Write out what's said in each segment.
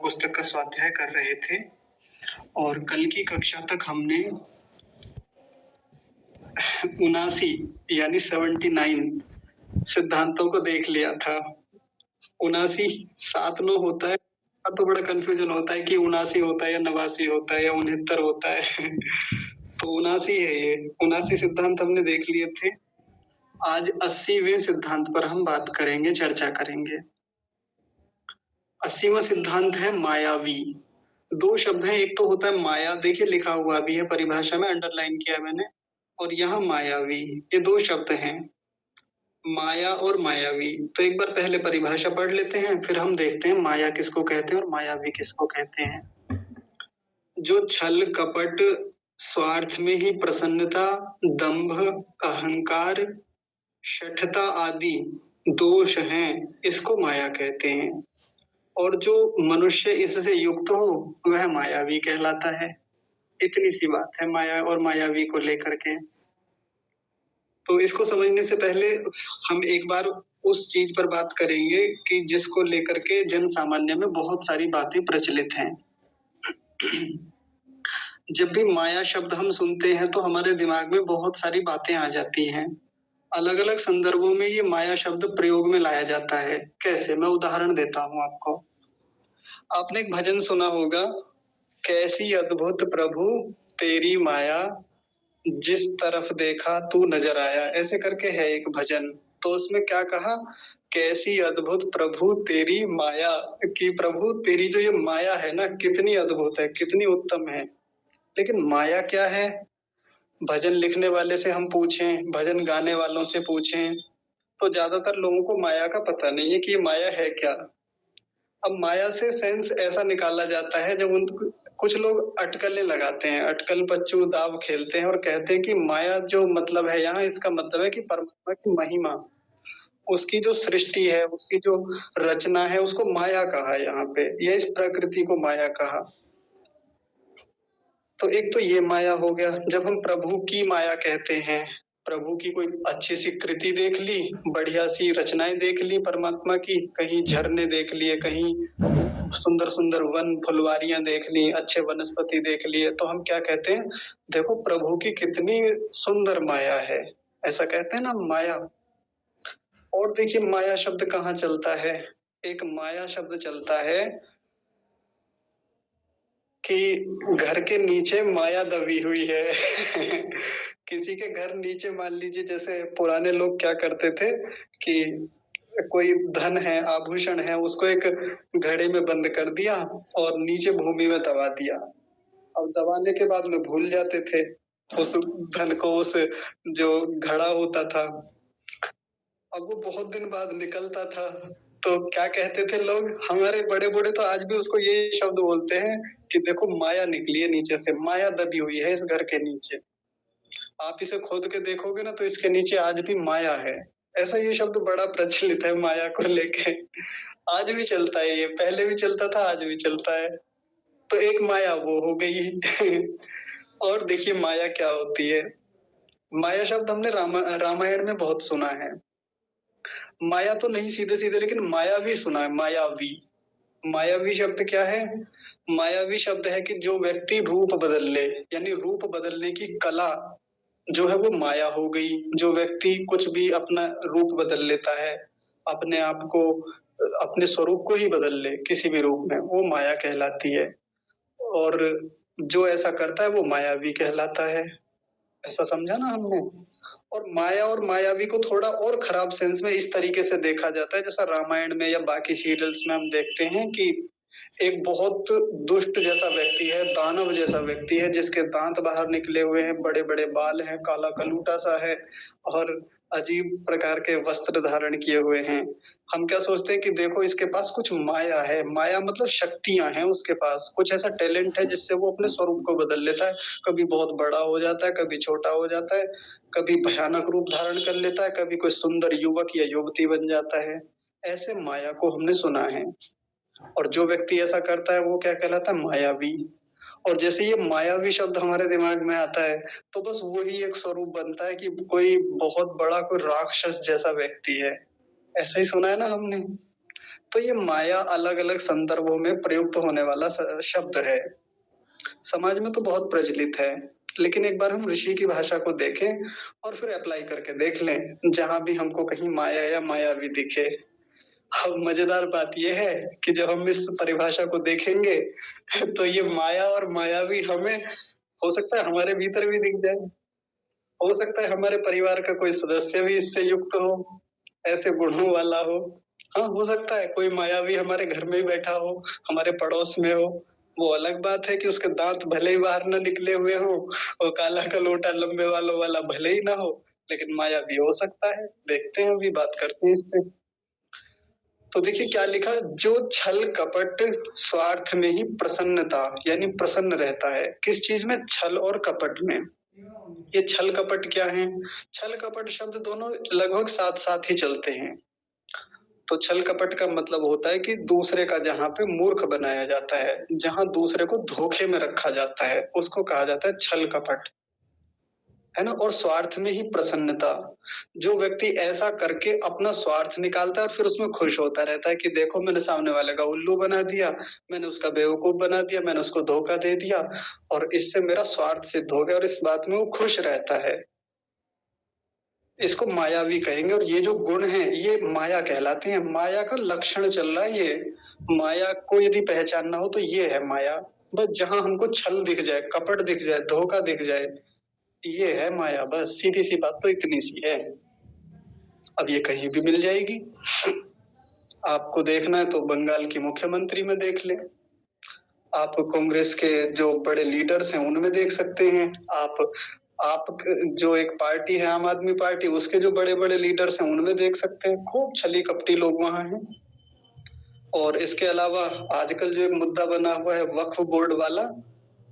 पुस्तक का स्वाध्याय कर रहे थे और कल की कक्षा तक हमने 79 यानी 79 सिद्धांतों को देख लिया था। 79 7 9 होता है तो बड़ा कंफ्यूजन होता है कि 79 होता है या 89 होता है या 69 होता है। तो 79 है ये। 79 सिद्धांत हमने देख लिए थे। आज 80वें सिद्धांत पर हम बात करेंगे, चर्चा करेंगे। 80वां सिद्धांत है मायावी। दो शब्द हैं, एक तो होता है माया, देखिए लिखा हुआ भी है परिभाषा में, अंडरलाइन किया है मैंने, और यहाँ मायावी, ये दो शब्द हैं, माया और मायावी। तो एक बार पहले परिभाषा पढ़ लेते हैं, फिर हम देखते हैं माया किसको कहते हैं और मायावी किसको कहते हैं। जो छल कपट, स्वार्थ में ही प्रसन्नता, दंभ, अहंकार, शठता आदि दोष हैं, इसको माया कहते हैं। और जो मनुष्य इससे युक्त हो वह मायावी कहलाता है। इतनी सी बात है माया और मायावी को लेकर के। तो इसको समझने से पहले हम एक बार उस चीज पर बात करेंगे कि जिसको लेकर के जन सामान्य में बहुत सारी बातें प्रचलित हैं। जब भी माया शब्द हम सुनते हैं तो हमारे दिमाग में बहुत सारी बातें आ जाती हैं। अलग अलग संदर्भों में ये माया शब्द प्रयोग में लाया जाता है। कैसे, मैं उदाहरण देता हूँ आपको। आपने एक भजन सुना होगा, कैसी अद्भुत प्रभु तेरी माया, जिस तरफ देखा तू नजर आया, ऐसे करके है एक भजन। तो उसमें क्या कहा, कैसी अद्भुत प्रभु तेरी माया, कि प्रभु तेरी जो ये माया है ना, कितनी अद्भुत है, कितनी उत्तम है। लेकिन माया क्या है, भजन लिखने वाले से हम पूछें, भजन गाने वालों से पूछें, तो ज्यादातर लोगों को माया का पता नहीं है कि ये माया है क्या। अब माया से सेंस ऐसा निकाला जाता है, जब कुछ लोग अटकलें लगाते हैं, अटकल बच्चू दाव खेलते हैं और कहते हैं कि माया जो मतलब है यहाँ, इसका मतलब है कि परमात्मा की महिमा, उसकी जो सृष्टि है, उसकी जो रचना है, उसको माया कहा यहाँ पे, ये इस प्रकृति को माया कहा। तो एक तो ये माया हो गया। जब हम प्रभु की माया कहते हैं, प्रभु की कोई अच्छी सी कृति देख ली, बढ़िया सी रचनाएं देख ली परमात्मा की, कहीं झरने देख लिए, कहीं सुंदर सुंदर वन फुलवारियां देख ली, अच्छे वनस्पति देख लिए, तो हम क्या कहते हैं, देखो प्रभु की कितनी सुंदर माया है, ऐसा कहते हैं ना, माया। और देखिए माया शब्द कहाँ चलता है, एक माया शब्द चलता है कि घर के नीचे माया दबी हुई है। किसी के घर नीचे मान लीजिए, जैसे पुराने लोग क्या करते थे कि कोई धन है, आभूषण है, उसको एक घड़े में बंद कर दिया और नीचे भूमि में दबा दिया। अब दबाने के बाद में भूल जाते थे उस धन को, उस जो घड़ा होता था। अब वो बहुत दिन बाद निकलता था, तो क्या कहते थे लोग, हमारे बड़े बूढ़े तो आज भी उसको ये शब्द बोलते हैं कि देखो माया निकली है नीचे से, माया दबी हुई है इस घर के नीचे। आप इसे खोद के देखोगे ना तो इसके नीचे आज भी माया है। ऐसा ये शब्द बड़ा प्रचलित है माया को लेके। आज भी चलता है ये, पहले भी चलता था, आज भी चलता है। तो एक माया वो हो गई। और देखिए माया क्या होती है। माया शब्द हमने रामायण में बहुत सुना है। माया तो नहीं सीधे सीधे, लेकिन मायावी सुना है, मायावी। मायावी शब्द क्या है, मायावी शब्द है कि जो व्यक्ति रूप बदल ले, यानी रूप बदलने की कला जो है वो माया हो गई। जो व्यक्ति कुछ भी अपना रूप बदल लेता है, अपने आप को, अपने स्वरूप को ही बदल ले किसी भी रूप में, वो माया कहलाती है। और जो ऐसा करता है वो मायावी कहलाता है। ऐसा समझा ना हमने। और माया और मायावी को थोड़ा और खराब सेंस में इस तरीके से देखा जाता है, जैसा रामायण में या बाकी सीरियल्स में हम देखते हैं कि एक बहुत दुष्ट जैसा व्यक्ति है, दानव जैसा व्यक्ति है, जिसके दांत बाहर निकले हुए हैं, बड़े बड़े बाल हैं, काला कलूटा सा है और अजीब प्रकार के वस्त्र धारण किए हुए हैं। हम क्या सोचते हैं कि देखो इसके पास कुछ माया है, माया मतलब शक्तियां हैं उसके पास, कुछ ऐसा टैलेंट है जिससे वो अपने स्वरूप को बदल लेता है। कभी बहुत बड़ा हो जाता है, कभी छोटा हो जाता है, कभी भयानक रूप धारण कर लेता है, कभी कोई सुंदर युवक या युवती बन जाता है। ऐसे माया को हमने सुना है। और जो व्यक्ति ऐसा करता है वो क्या कहलाता है, मायावी। और जैसे ये मायावी शब्द हमारे दिमाग में आता है तो बस वही एक स्वरूप बनता है कि कोई बहुत बड़ा कोई राक्षस जैसा व्यक्ति है। ऐसा ही सुना है ना हमने। तो ये माया अलग-अलग संदर्भों में प्रयुक्त होने वाला शब्द है। समाज में तो बहुत प्रचलित है, लेकिन एक बार हम ऋषि की भाषा को देखें और फिर अप्लाई करके देख लें, जहाँ भी हमको कहीं माया या मायावी दिखे। अब मजेदार बात ये है कि जब हम इस परिभाषा को देखेंगे तो ये माया और मायावी हमें हो सकता है हमारे भीतर भी दिख जाए। हो सकता है हमारे परिवार का कोई सदस्य भी इससे युक्त हो, ऐसे गुणों वाला हो। हाँ, हो सकता है कोई मायावी हमारे घर में ही बैठा हो, हमारे पड़ोस में हो। वो अलग बात है कि उसके दाँत भले ही बाहर ना निकले हुए हों और काला कलोटा लंबे बालों वाला भले ही ना हो, लेकिन मायावी हो सकता है। देखते हैं, अभी बात करते हैं इस पे। तो देखिए क्या लिखा, जो छल कपट स्वार्थ में ही प्रसन्नता यानी प्रसन्न रहता है। किस चीज में? छल और कपट में। ये छल कपट क्या है? छल कपट शब्द दोनों लगभग साथ साथ ही चलते हैं। तो छल कपट का मतलब होता है कि दूसरे का जहाँ पे मूर्ख बनाया जाता है, जहाँ दूसरे को धोखे में रखा जाता है, उसको कहा जाता है छल कपट, है ना? और स्वार्थ में ही प्रसन्नता, जो व्यक्ति ऐसा करके अपना स्वार्थ निकालता है और फिर उसमें खुश होता रहता है कि देखो मैंने सामने वाले का उल्लू बना दिया, मैंने उसका बेवकूफ बना दिया, मैंने उसको धोखा दे दिया और इससे मेरा स्वार्थ सिद्ध हो गया और इस बात में वो खुश रहता है। इसको मायावी कहेंगे और ये जो गुण हैं ये माया कहलाते हैं। माया का लक्षण चल रहा है ये। माया को यदि पहचानना हो तो ये है माया। बस जहाँ हमको छल दिख जाए, कपट दिख जाए, धोखा दिख जाए, ये है माया। बस सीधी सी बात तो इतनी सी है। अब ये कहीं भी मिल जाएगी। आपको देखना है तो बंगाल की मुख्यमंत्री में देख लें, आप कांग्रेस के जो बड़े लीडर्स हैं उनमें देख सकते हैं, आप जो एक पार्टी है आम आदमी पार्टी, उसके जो बड़े बड़े लीडर्स हैं उनमें देख सकते हैं। खूब छली कपटी लोग वहां हैं। और इसके अलावा आजकल जो एक मुद्दा बना हुआ है वक्फ बोर्ड वाला,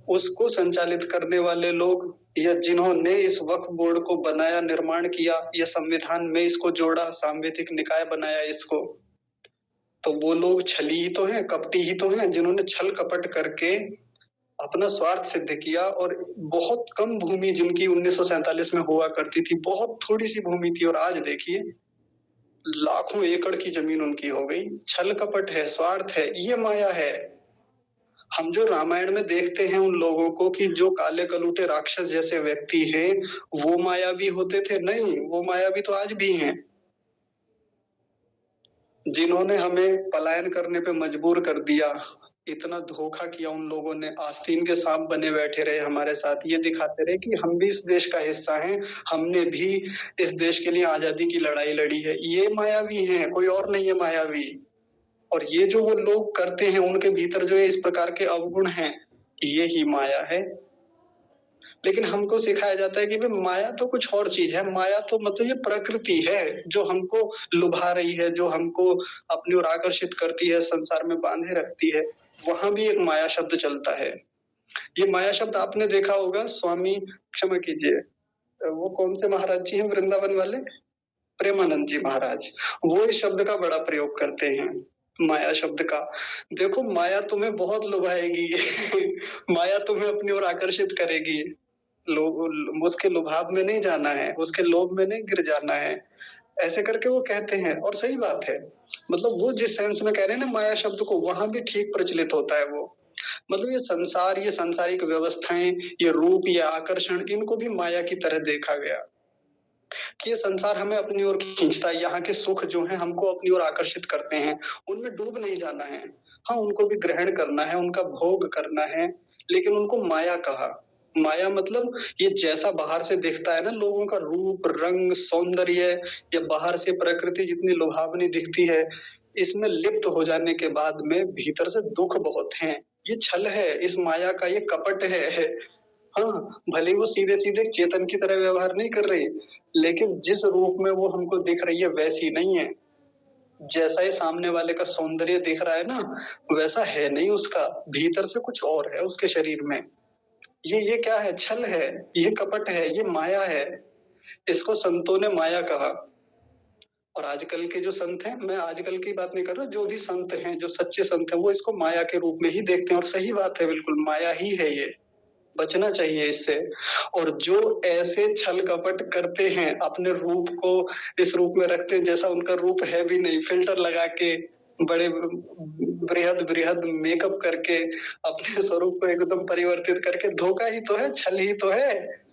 उसको संचालित करने वाले लोग या जिन्होंने इस वक्फ बोर्ड को बनाया, निर्माण किया या संविधान में इसको जोड़ा, सांविधिक निकाय बनाया इसको, तो वो लोग छली ही तो हैं, कपटी ही तो हैं, जिन्होंने छल कपट करके अपना स्वार्थ सिद्ध किया। और बहुत कम भूमि जिनकी 1947 में हुआ करती थी, बहुत थोड़ी सी भूमि थी, और आज देखिए लाखों एकड़ की जमीन उनकी हो गई। छल कपट है, स्वार्थ है, ये माया है। हम जो रामायण में देखते हैं उन लोगों को कि जो काले कलूटे राक्षस जैसे व्यक्ति हैं, वो मायावी होते थे? नहीं, वो मायावी तो आज भी हैं। जिन्होंने हमें पलायन करने पे मजबूर कर दिया, इतना धोखा किया उन लोगों ने, आस्तीन के सांप बने बैठे रहे हमारे साथ, ये दिखाते रहे कि हम भी इस देश का हिस्सा हैं, हमने भी इस देश के लिए आजादी की लड़ाई लड़ी है। ये मायावी हैं, कोई और नहीं है मायावी। और ये जो वो लोग करते हैं उनके भीतर जो इस प्रकार के अवगुण हैं, ये ही माया है। लेकिन हमको सिखाया जाता है कि भाई माया तो कुछ और चीज है। माया तो मतलब ये प्रकृति है जो हमको लुभा रही है, जो हमको अपनी ओर आकर्षित करती है, संसार में बांधे रखती है। वहां भी एक माया शब्द चलता है। ये माया शब्द आपने देखा होगा, स्वामी, क्षमा कीजिए, वो कौन से महाराज जी हैं वृंदावन वाले? प्रेमानंद जी महाराज, वो इस शब्द का बड़ा प्रयोग करते हैं, माया शब्द का। देखो माया तुम्हें बहुत लुभाएगी माया तुम्हें अपनी ओर आकर्षित करेगी। उसके लुभाव में नहीं जाना है, उसके लोभ में नहीं गिर जाना है, ऐसे करके वो कहते हैं। और सही बात है, मतलब वो जिस सेंस में कह रहे हैं ना माया शब्द को, वहां भी ठीक प्रचलित होता है वो। मतलब ये संसार, ये सांसारिक व्यवस्थाएं, ये रूप, ये आकर्षण, इनको भी माया की तरह देखा गया कि ये संसार हमें अपनी ओर खींचता है। यहाँ के सुख जो हैं हमको अपनी ओर आकर्षित करते हैं, उनमें डूब नहीं जाना है। हाँ, उनको भी ग्रहण करना है, उनका भोग करना है, लेकिन उनको माया कहा। माया मतलब ये जैसा बाहर से दिखता है ना, लोगों का रूप, रंग, सौंदर्य, या बाहर से प्रकृति जितनी लुभावनी दिखती है, इसमें लिप्त हो जाने के बाद में भीतर से दुख बहुत हैं। ये छल है, इस माया का ये कपट है। हाँ, भले ही वो सीधे-सीधे चेतन की तरह व्यवहार नहीं कर रही, लेकिन जिस रूप में वो हमको दिख रही है वैसी नहीं है। जैसा ये सामने वाले का सौंदर्य दिख रहा है ना, वैसा है नहीं उसका, भीतर से कुछ और है उसके शरीर में। ये क्या है? छल है, ये कपट है, ये माया है। इसको संतों ने माया कहा। और आजकल के जो संत हैं, मैं आजकल की बात नहीं कर रहा, जो भी संत हैं, जो सच्चे संत हैं, वो इसको माया के रूप में ही देखते हैं। और सही बात है, बिल्कुल माया ही है ये, बचना चाहिए इससे। और जो ऐसे छल कपट करते हैं, अपने रूप को इस रूप में रखते हैं जैसा उनका रूप है भी नहीं, फिल्टर लगा के, बड़े बृहद-बृहद मेकअप करके अपने स्वरूप को एकदम परिवर्तित करके धोखा ही तो है, छल ही तो है।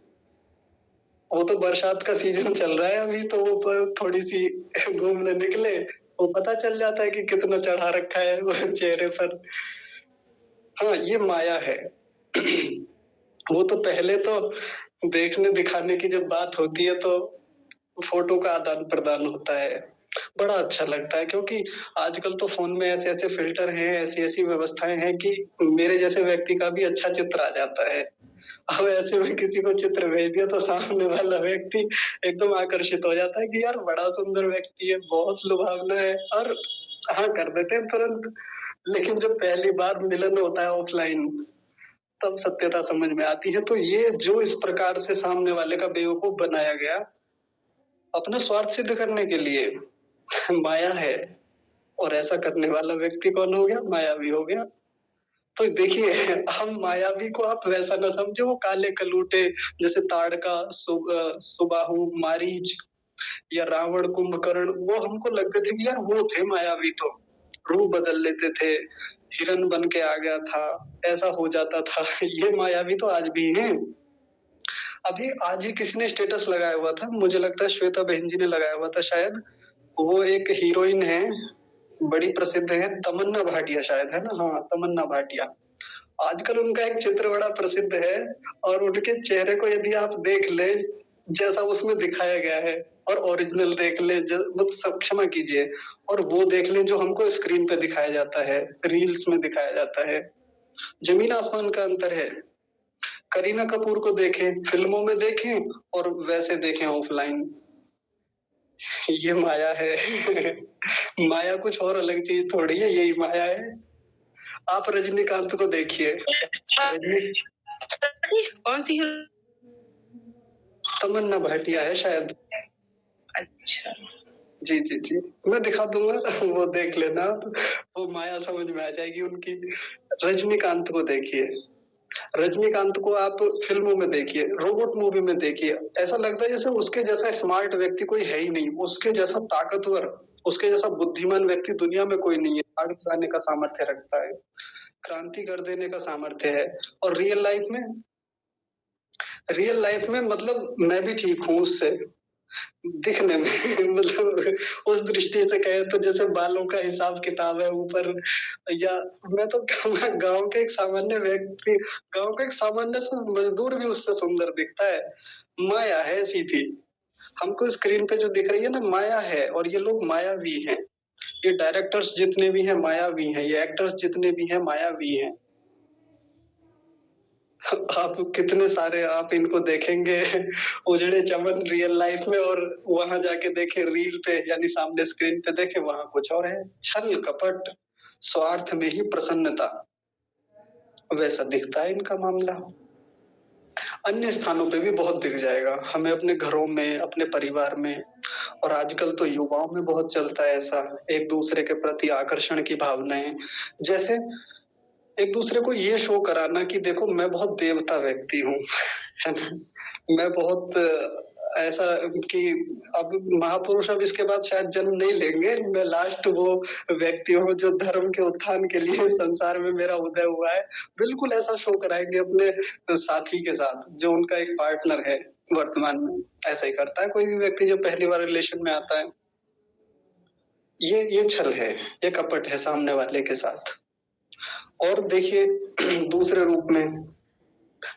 वो तो बरसात का सीज़न चल रहा है अभी तो वो थोड़ी-सी घूमने निकले, वो पता चल जाता है कि कितना चढ़ा रखा है वो चेहरे पर। हाँ, ये माया है। वो तो पहले तो देखने-दिखाने की जब बात होती है तो फ़ोटो का आदान-प्रदान होता है। बड़ा अच्छा लगता है क्योंकि आजकल तो फ़ोन में ऐसे-ऐसे फ़िल्टर हैं, ऐसी-ऐसी व्यवस्थाएँ हैं कि मेरे जैसे व्यक्ति का भी अच्छा चित्र आ जाता है। अब ऐसे में किसी को चित्र भेज दिया तो सामने वाला व्यक्ति एकदम आकर्षित हो जाता है कि यार बड़ा सुंदर व्यक्ति है, बहुत लुभावना है और हाँ, कर देते हैं तुरंत। लेकिन जब पहली बार मिलन होता है ऑफ़लाइन, तब सत्यता समझ में आती है। तो ये जो इस प्रकार से सामने वाले का बेवकूफ़ बनाया गया, अपना स्वार्थ सिद्ध करने के लिए माया है और ऐसा करने वाला व्यक्ति कौन हो गया? मायावी हो गया। तो देखिए हम मायावी को आप वैसा ना समझो वो काले कलूटे जैसे ताड़का, सुबाहु, मारीच या रावण, कुंभकर्ण वो हमको लगते थे कि यार वो थे मायावी तो। रूप बदल लेते थे, हिरन बन के आ गया था, ऐसा हो जाता था। ये मायावी तो आज भी हैं। अभी आज ही किसी ने स्टेटस लगाया हुआ था, मुझे लगता है श्वेता बहन जी ने लगाया हुआ था शायद। वो एक हीरोइन है, बड़ी प्रसिद्ध है, तमन्ना भाटिया शायद है ना? हाँ, तमन्ना भाटिया। आजकल उनका एक चित्र बड़ा प्रसिद्ध है और उनके चेहरे को यदि आप देख लें, जैसा उसमें दिखाया गया है और ओरिजिनल देख लें क्षमा कीजिए और वो देख लें जो हमको स्क्रीन पे दिखाया जाता है, रील्स में दिखाया जाता है, ज़मीन आसमान का अंतर है। करीना कपूर को देखें, फ़िल्मों में देखें और वैसे देखें ऑफ़लाइन। ये माया है। माया कुछ और अलग चीज़ थोड़ी है, यही माया है। आप रजनीकांत को देखिए। रजनी कौन सी हीरो? तमन्ना भाटिया है शायद। अच्छा। जी, जी, जी। मैं दिखा दूँगा वो देख लेना आप, वो माया समझ में आ जाएगी उनकी। रजनीकांत को देखिए, रजनीकांत को आप फ़िल्मों में देखिए, रोबोट मूवी में देखिए, ऐसा लगता है जैसे उसके जैसा स्मार्ट व्यक्ति कोई है ही नहीं, उसके जैसा ताकतवर, उसके जैसा बुद्धिमान व्यक्ति दुनिया में कोई नहीं है, आग लगाने का सामर्थ्य रखता है, क्रांति कर देने का सामर्थ्य है और रियल लाइफ़ में मतलब मैं भी ठीक हूँ उससे। दिखने में मतलब उस दृष्टि से कहें तो जैसे बालों का हिसाब-किताब है ऊपर या मैं तो कहूँगा गाँव का एक सामान्य सा मज़दूर भी उससे सुंदर दिखता है। माया है सीधी। हमको स्क्रीन पे जो दिख रही है ना माया है और ये लोग मायावी हैं। ये डायरेक्टर्स जितने भी हैं मायावी हैं, ये एक्टर्स जितने भी हैं मायावी हैं। आप कितने सारे आप इनको देखेंगे उजड़े चमन रियल लाइफ में और वहाँ जाके देखें रील पे यानी सामने स्क्रीन पे देखें वहाँ कुछ और है। छल, कपट, स्वार्थ में ही प्रसन्नता, वैसा दिखता है इनका मामला। अन्य स्थानों पे भी बहुत दिख जाएगा, हमें अपने घरों में, अपने परिवार में और आजकल तो युवाओं में बहुत चलता है ऐसा, एक-दूसरे के प्रति आकर्षण की भावनाएँ। जैसे एक-दूसरे को ये शो कराना कि देखो मैं बहुत देवता व्यक्ति हूँ, है ना? मैं बहुत ऐसा कि अब महापुरुष अब इसके बाद शायद जन्म नहीं लेंगे, मैं लास्ट वो व्यक्ति हूँ जो धर्म के उत्थान के लिए संसार में मेरा उदय हुआ है। बिल्कुल ऐसा शो कराएँगे अपने साथी के साथ, जो उनका एक पार्टनर है वर्तमान में। ऐसा ही करता है कोई भी व्यक्ति जो पहली बार रिलेशन में आता है। ये छल है, ये कपट है सामने वाले के साथ। और देखिए दूसरे रूप में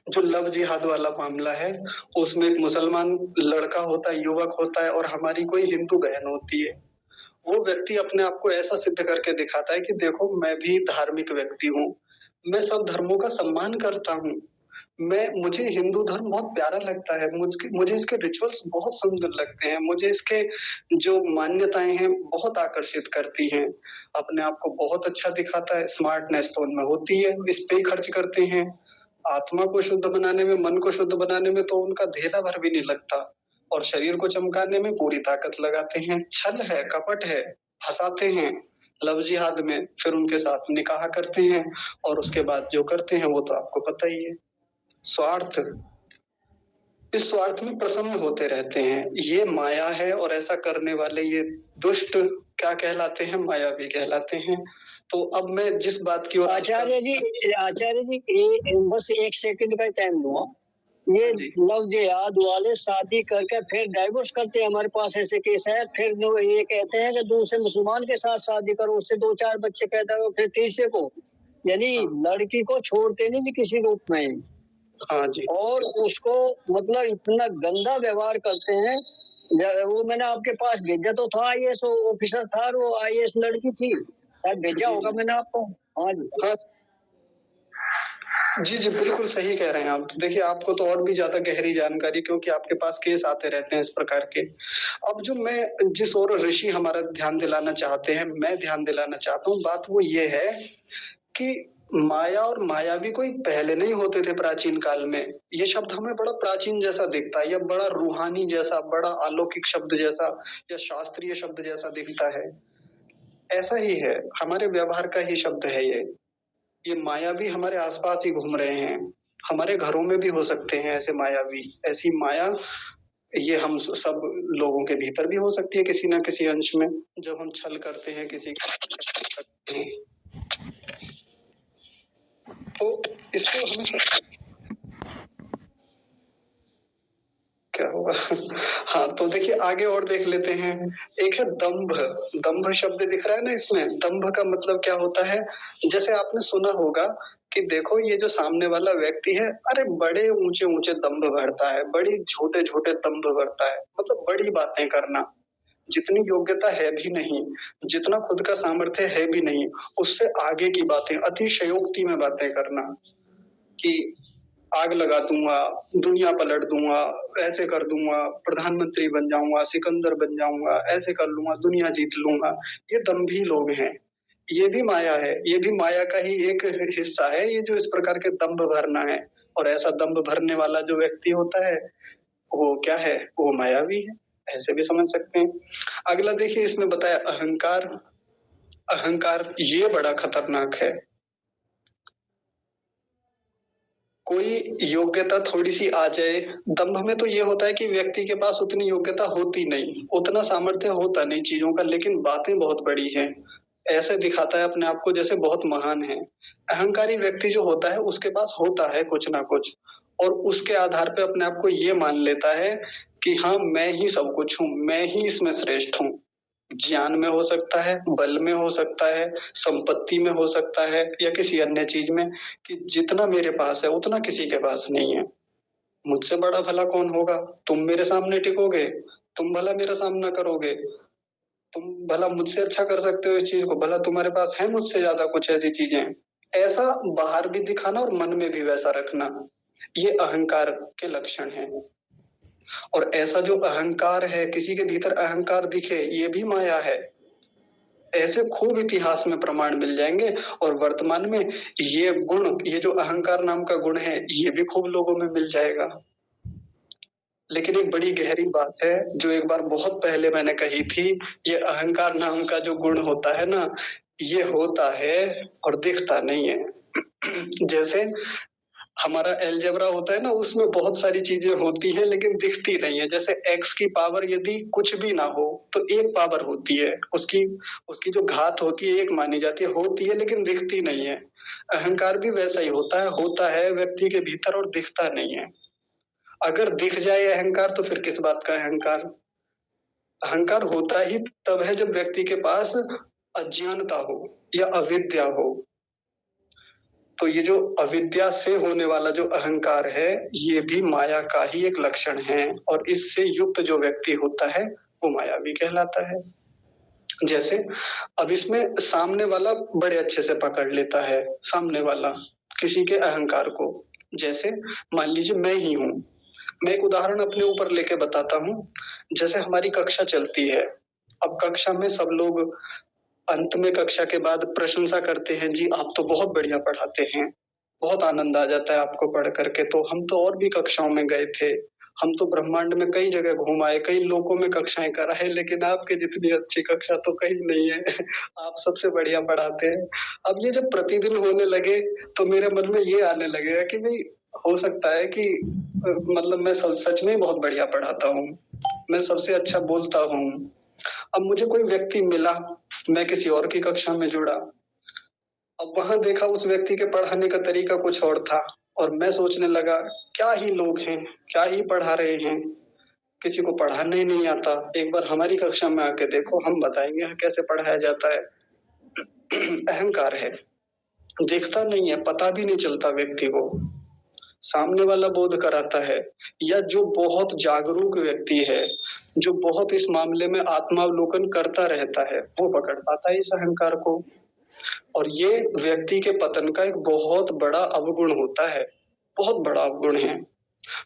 जो लव जिहाद वाला मामला है, उसमें एक मुसलमान लड़का होता है, युवक होता है और हमारी कोई हिंदू बहन होती है। वो व्यक्ति अपने आप को ऐसा सिद्ध करके दिखाता है कि देखो मैं भी धार्मिक व्यक्ति हूँ। मैं सब धर्मों का सम्मान करता हूँ। मुझे हिंदू धर्म बहुत प्यारा लगता है। मुझे इसके रिचुअल्स बहुत सुंदर लगते हैं। मुझे इसके जो मान्यताएँ हैं बहुत आकर्षित करती हैं। अपने आप को बहुत अच्छा दिखाता है, स्मार्टनेस तो उनमें होती है, इस पे ही खर्च करते हैं। आत्मा को शुद्ध बनाने में, मन को शुद्ध बनाने में तो उनका धेला भर भी नहीं लगता और शरीर को चमकाने में पूरी ताकत लगाते हैं। छल है, कपट है, फँसाते हैं, लव जिहाद में, फिर उनके साथ निकाह करते हैं और उसके बाद जो करते हैं वो तो आपको पता ही है। स्वार्थ, इस स्वार्थ में प्रसन्न होते रहते हैं। ये माया है और ऐसा करने वाले ये दुष्ट क्या कहलाते हैं? मायावी कहलाते हैं। तो अब मैं जिस बात की ओर आचार्य जी बस 1 सेकंड का टाइम दूंगा। ये हाँ जी। लव जिहाद वाले शादी करके फिर डाइवोर्स करते हैं, हमारे पास ऐसे केस है। फिर जो ये कहते हैं कि दूसरे मुसलमान के साथ शादी करो, उससे 2-4 बच्चे पैदा हो, फिर तीसरे को, यानी लड़की को छोड़ते नहीं जी किसी रूप में। हाँ जी। और उसको मतलब इतना गंदा व्यवहार करते हैं। वो मैंने आपके पास भेजा तो था, आईएएस ऑफिसर था, वो आईएएस लड़की थी, शायद भेजा होगा मैंने आपको। हाँ जी। हाँ। जी, जी, बिल्कुल सही कह रहे हैं आप। देखिए, आपको तो और भी ज़्यादा गहरी जानकारी, क्योंकि आपके पास केस आते रहते हैं इस प्रकार के। अब जो मैं जिस ओर ऋषि हमारा ध्यान दिलाना चाहते हैं, मैं ध्यान दिलाना चाहता हूँ, बात वो ये है कि माया और मायावी कोई पहले नहीं होते थे प्राचीन काल में। ये शब्द हमें बड़ा प्राचीन जैसा दिखता है या बड़ा रूहानी जैसा, बड़ा अलौकिक शब्द जैसा या शास्त्रीय शब्द जैसा दिखता है। ऐसा ही है, हमारे व्यवहार का ही शब्द है ये। ये मायावी हमारे आस-पास ही घूम रहे हैं। हमारे घरों में भी हो सकते हैं ऐसे मायावी। ऐसी माया ये हम सब लोगों के भीतर भी हो सकती है किसी न किसी अंश में, जब हम छल करते हैं किसी का। तो इसको हमें क्या हुआ? हाँ, तो देखिए आगे और देख लेते हैं। एक है दंभ। दंभ शब्द दिख रहा है ना इसमें? दंभ का मतलब क्या होता है? जैसे आपने सुना होगा कि देखो ये जो सामने वाला व्यक्ति है, अरे बड़े ऊँचे-ऊँचे दंभ भरता है, बड़ी छोटे-छोटे दंभ भरता है, मतलब बड़ी बातें करना। जितनी योग्यता है भी नहीं, जितना खुद का सामर्थ्य है भी नहीं, उससे आगे की बातें, अतिशयोक्ति में बातें करना कि आग लगा दूँगा, दुनिया पलट दूँगा, ऐसे कर दूँगा, प्रधानमंत्री बन जाऊँगा, सिकंदर बन जाऊँगा, ऐसे कर लूँगा, दुनिया जीत लूँगा। ये दंभी लोग हैं। ये भी माया है, ये भी माया का ही एक हिस्सा है, ये जो इस प्रकार के दंभ भरना है। और ऐसा दंभ भरने वाला जो व्यक्ति होता है, वो क्या है? वो मायावी है, ऐसे भी समझ सकते हैं। अगला देखिए इसमें बताया अहंकार। अहंकार ये बड़ा खतरनाक है। कोई योग्यता थोड़ी-सी आ जाए, दंभ में तो ये होता है कि व्यक्ति के पास उतनी योग्यता होती नहीं, उतना सामर्थ्य होता नहीं चीज़ों का, लेकिन बातें बहुत बड़ी हैं। ऐसे दिखाता है अपने आप को जैसे बहुत महान है। अहंकारी व्यक्ति जो होता है उसके पास होता है कुछ ना कुछ और उसके आधार पे अपने आप को ये मान लेता है कि हाँ, मैं ही सब कुछ हूँ, मैं ही इसमें श्रेष्ठ हूँ। ज्ञान में हो सकता है, बल में हो सकता है, संपत्ति में हो सकता है या किसी अन्य चीज़ में कि जितना मेरे पास है उतना किसी के पास नहीं है। मुझसे बड़ा भला कौन होगा? तुम मेरे सामने टिकोगे, तुम भला मेरा सामना करोगे, तुम भला मुझसे अच्छा कर सकते हो इस चीज़ को, भला तुम्हारे पास है मुझसे ज़्यादा कुछ ऐसी चीज़ें। ऐसा बाहर भी दिखाना और मन में भी वैसा रखना, ये अहंकार के लक्षण हैं। और ऐसा जो अहंकार है, किसी के भीतर अहंकार दिखे, ये भी माया है। ऐसे खूब इतिहास में प्रमाण मिल जाएँगे और वर्तमान में ये गुण, ये जो अहंकार नाम का गुण है, ये भी खूब लोगों में मिल जाएगा। लेकिन एक बड़ी गहरी बात है, जो एक बार बहुत पहले मैंने कही थी, ये अहंकार नाम का जो गुण होता है ना, ये होता है और दिखता नहीं है। जैसे हमारा अलजेब्रा होता है ना, उसमें बहुत सारी चीज़ें होती हैं लेकिन दिखती नहीं है। जैसे x की पावर यदि कुछ भी ना हो, तो 1 पावर होती है। उसकी उसकी जो घात होती है 1 मानी जाती है, होती है लेकिन दिखती नहीं है। अहंकार भी वैसा ही होता है व्यक्ति के भीतर और दिखता नहीं है। अगर दिख जाए अहंकार तो फिर किस बात का अहंकार? अहंकार होता ही तब है जब व्यक्ति के पास अज्ञानता हो या अविद्या हो। तो ये जो अविद्या से होने वाला जो अहंकार है, ये भी माया का ही एक लक्षण है और इससे युक्त जो व्यक्ति होता है, वो मायावी कहलाता है। जैसे अब इसमें सामने वाला बड़े अच्छे से पकड़ लेता है, सामने वाला किसी के अहंकार को। जैसे मान लीजिए मैं ही हूँ। मैं एक उदाहरण अपने ऊपर लेके बताता हूँ। जैसे हमारी कक्षा चलती है। अब कक्षा में सब लोग अंत में कक्षा के बाद प्रशंसा करते हैं, जी आप तो बहुत बढ़िया पढ़ाते हैं, बहुत आनंद आ जाता है आपको पढ़ कर के, तो हम तो और भी कक्षाओं में गए थे, हम तो ब्रह्मांड में कई जगह घूम आए, कई लोकों में कक्षाएँ कराए, लेकिन आपकी जितनी अच्छी कक्षा तो कहीं नहीं है, आप सबसे बढ़िया पढ़ाते हैं। अब ये जब प्रतिदिन होने लगे, तो मेरे मन में ये आने लगेगा कि भई हो सकता है कि मतलब मैं सच में बहुत बढ़िया पढ़ाता हूँ, मैं सबसे अच्छा बोलता हूँ। अब मुझे कोई व्यक्ति मिला, मैं किसी और की कक्षा में जुड़ा। अब वहाँ देखा उस व्यक्ति के पढ़ाने का तरीका कुछ और था और मैं सोचने लगा, क्या ही लोग हैं, क्या ही पढ़ा रहे हैं, किसी को पढ़ाना ही नहीं आता। एक बार हमारी कक्षा में आके देखो, हम बताएंगे कैसे पढ़ाया जाता है। अहंकार है, दिखता नहीं है, पता भी नहीं चलता व्यक्ति को, सामने वाला बोध कराता है। या जो बहुत जागरूक व्यक्ति है, जो बहुत इस मामले में आत्मावलोकन करता रहता है, वो पकड़ पाता है इस अहंकार को। और ये व्यक्ति के पतन का एक बहुत बड़ा अवगुण होता है, बहुत बड़ा अवगुण है।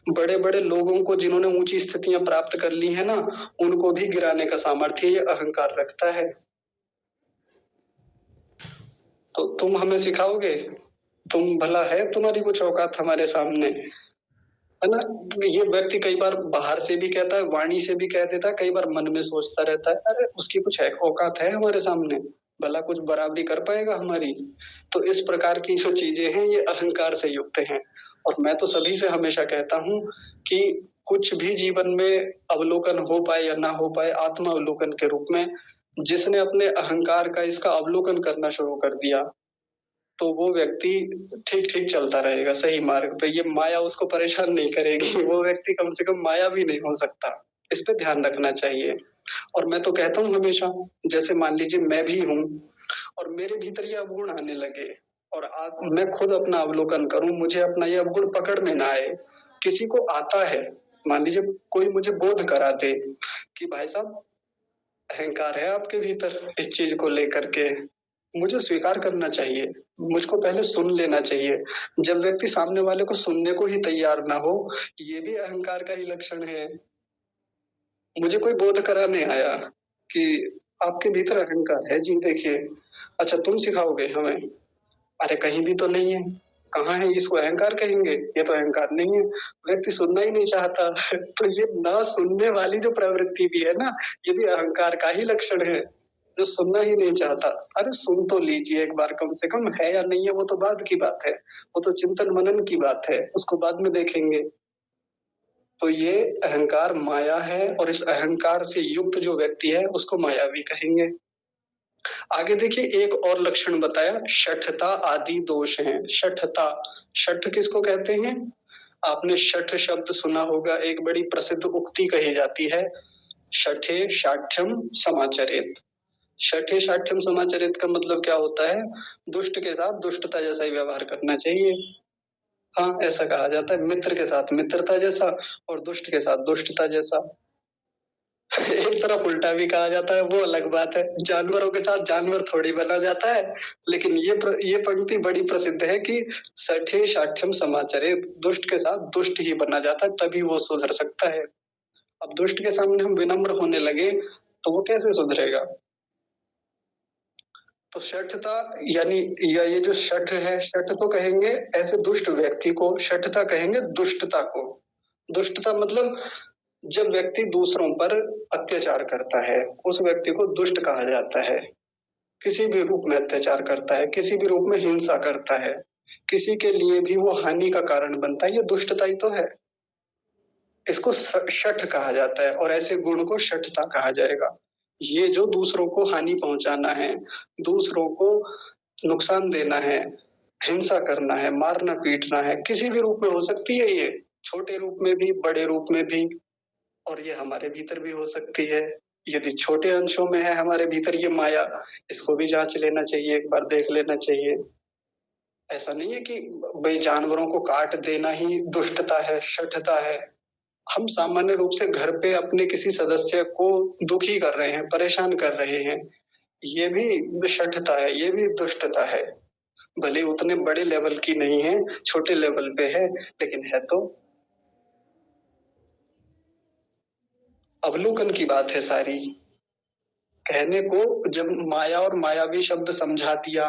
बड़े बड़े लोगों को जिन्होंने ऊंची स्थितियां प्राप्त कर ली है ना, उनको भी गिराने का सामर्थ्य ये अहंकार रखता है। तो तुम हमें सिखाओगे, तुम भला है तुम्हारी कुछ औकात हमारे सामने, है ना? ये व्यक्ति कई बार बाहर से भी कहता है, वाणी से भी कह देता है, कई बार मन में सोचता रहता है, अरे उसकी कुछ है औकात है हमारे सामने, भला कुछ बराबरी कर पाएगा हमारी। तो इस प्रकार की जो चीजें हैं ये अहंकार से युक्त हैं। और मैं तो सभी से हमेशा कहता हूँ कि कुछ भी जीवन में अवलोकन हो पाए या ना हो पाए, आत्मा अवलोकन के रूप में, जिसने अपने अहंकार का इसका अवलोकन करना शुरू कर दिया, तो वो व्यक्ति ठीक-ठीक चलता रहेगा सही मार्ग पे, ये माया उसको परेशान नहीं करेगी। वो व्यक्ति कम से कम माया भी नहीं हो सकता। इस पे ध्यान रखना चाहिए। और मैं तो कहता हूँ हमेशा, जैसे मान लीजिए मैं भी हूँ और मेरे भीतर ये अवगुण आने लगे और मैं खुद अपना अवलोकन करूँ, मुझे अपना ये अवगुण पकड़ में ना आए। किसी को आता है, मान लीजिए कोई मुझे बोध करा दे कि भाई साहब अहंकार है आपके भीतर इस चीज को लेकर के, मुझे स्वीकार करना चाहिए, मुझको पहले सुन लेना चाहिए। जब व्यक्ति सामने वाले को सुनने को ही तैयार ना हो, ये भी अहंकार का ही लक्षण है। मुझे कोई बोध कराने आया कि आपके भीतर अहंकार है जी, देखिए। अच्छा तुम सिखाओगे हमें? अरे कहीं भी तो नहीं है। कहाँ है? इसको अहंकार कहेंगे? ये तो अहंकार नहीं है। व्यक्ति सुनना ही नहीं चाहता। तो ये ना सुनने वाली जो प्रवृत्ति भी है ना, ये भी अहंकार का ही लक्षण है, जो सुनना ही नहीं चाहता। अरे सुन तो लीजिए एक बार कम से कम, है या नहीं है वो तो बाद की बात है। वो तो चिंतन मनन की बात है, उसको बाद में देखेंगे। तो ये अहंकार माया है और इस अहंकार से युक्त जो व्यक्ति है उसको मायावी कहेंगे। आगे देखिए एक और लक्षण बताया, शठता आदि दोष हैं। शठता, शठ किसको कहते हैं? आपने शठ शब्द सुना होगा, एक बड़ी प्रसिद्ध उक्ति कही जाती है, शठे शाठ्यम समाचरेत। शठे शाठ्यम समाचरेत का मतलब क्या होता है? दुष्ट के साथ दुष्टता जैसा ही व्यवहार करना चाहिए। हाँ, ऐसा कहा जाता है, मित्र के साथ मित्रता जैसा और दुष्ट के साथ दुष्टता जैसा। एक तरफ उल्टा भी कहा जाता है, वो अलग बात है। जानवरों के साथ जानवर थोड़ी बना जाता है, लेकिन ये पंक्ति बड़ी प्रसिद्ध है कि सठे शाठ्यम समाचरेत, दुष्ट के साथ दुष्ट ही बना जाता है, तभी वो सुधर सकता है। अब दुष्ट के सामने हम विनम्र होने लगे तो वो कैसे सुधरेगा? तो शठता यानी ये जो शठ है, शठ तो कहेंगे ऐसे दुष्ट व्यक्ति को, शठता कहेंगे दुष्टता को। दुष्टता मतलब जब व्यक्ति दूसरों पर अत्याचार करता है, उस व्यक्ति को दुष्ट कहा जाता है। किसी भी रूप में अत्याचार करता है, किसी भी रूप में हिंसा करता है, किसी के लिए भी वो हानि का कारण बनता है, ये दुष्टता ही तो है। इसको शठ कहा जाता है और ऐसे गुण को शठता कहा जाएगा। ये जो दूसरों को हानि पहुंचाना है, दूसरों को नुकसान देना है, हिंसा करना है, मारना पीटना है, किसी भी रूप में हो सकती है ये, छोटे रूप में भी, बड़े रूप में भी, और ये हमारे भीतर भी हो सकती है। यदि छोटे अंशों में है हमारे भीतर ये माया, इसको भी जांच लेना चाहिए, एक बार देख लेना चाहिए। ऐसा नहीं है कि भाई जानवरों को काट देना ही दुष्टता है, शठता है। हम सामान्य रूप से घर पे अपने किसी सदस्य को दुखी कर रहे हैं, परेशान कर रहे हैं, ये भी शठता है, ये भी दुष्टता है। भले उतने बड़े लेवल की नहीं है, छोटे लेवल पे है, लेकिन है तो। अवलोकन की बात है सारी। कहने को जब माया और मायावी शब्द समझा दिया,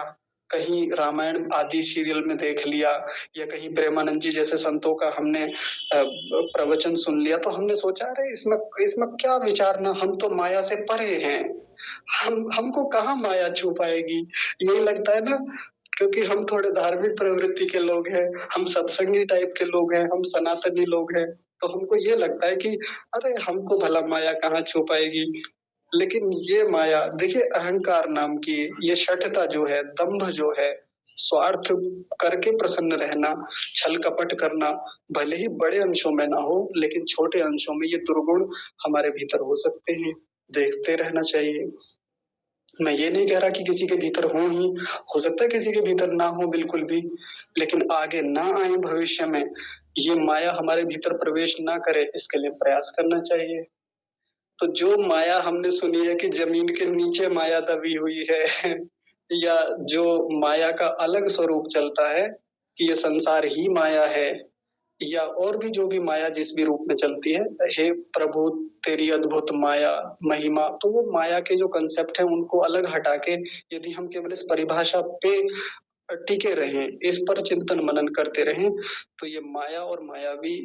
कहीं रामायण आदि सीरियल में देख लिया या कहीं प्रेमानंद जी जैसे संतों का हमने प्रवचन सुन लिया, तो हमने सोचा अरे इसमें इसमें क्या विचारना, हम तो माया से परे हैं, हमको कहाँ माया छू पाएगी। यही लगता है ना, क्योंकि हम थोड़े धार्मिक प्रवृत्ति के लोग हैं, हम सत्संगी टाइप के लोग हैं, हम सनातनी लोग हैं, तो हमको ये लगता है कि अरे हमको भला माया कहाँ छू पाएगी। लेकिन ये माया देखिए, अहंकार नाम की ये शठता जो है, दंभ जो है, स्वार्थ करके प्रसन्न रहना, छल कपट करना, भले ही बड़े अंशों में ना हो लेकिन छोटे अंशों में ये दुर्गुण हमारे भीतर हो सकते हैं, देखते रहना चाहिए। मैं ये नहीं कह रहा कि किसी के भीतर हो ही, हो सकता है किसी के भीतर ना हो बिल्कुल भी, लेकिन आगे ना आए भविष्य में, ये माया हमारे भीतर प्रवेश ना करे, इसके लिए प्रयास करना चाहिए। तो जो माया हमने सुनी है कि जमीन के नीचे माया दबी हुई है या जो माया का अलग स्वरूप चलता है कि ये संसार ही माया है, या और भी जो भी माया जिस भी रूप में चलती है, हे प्रभु तेरी अद्भुत माया महिमा, तो वो माया के जो कंसेप्ट है उनको अलग हटा के यदि हम केवल इस परिभाषा पे टिके रहें, इस पर चिंतन मनन करते रहें, तो ये माया और मायावी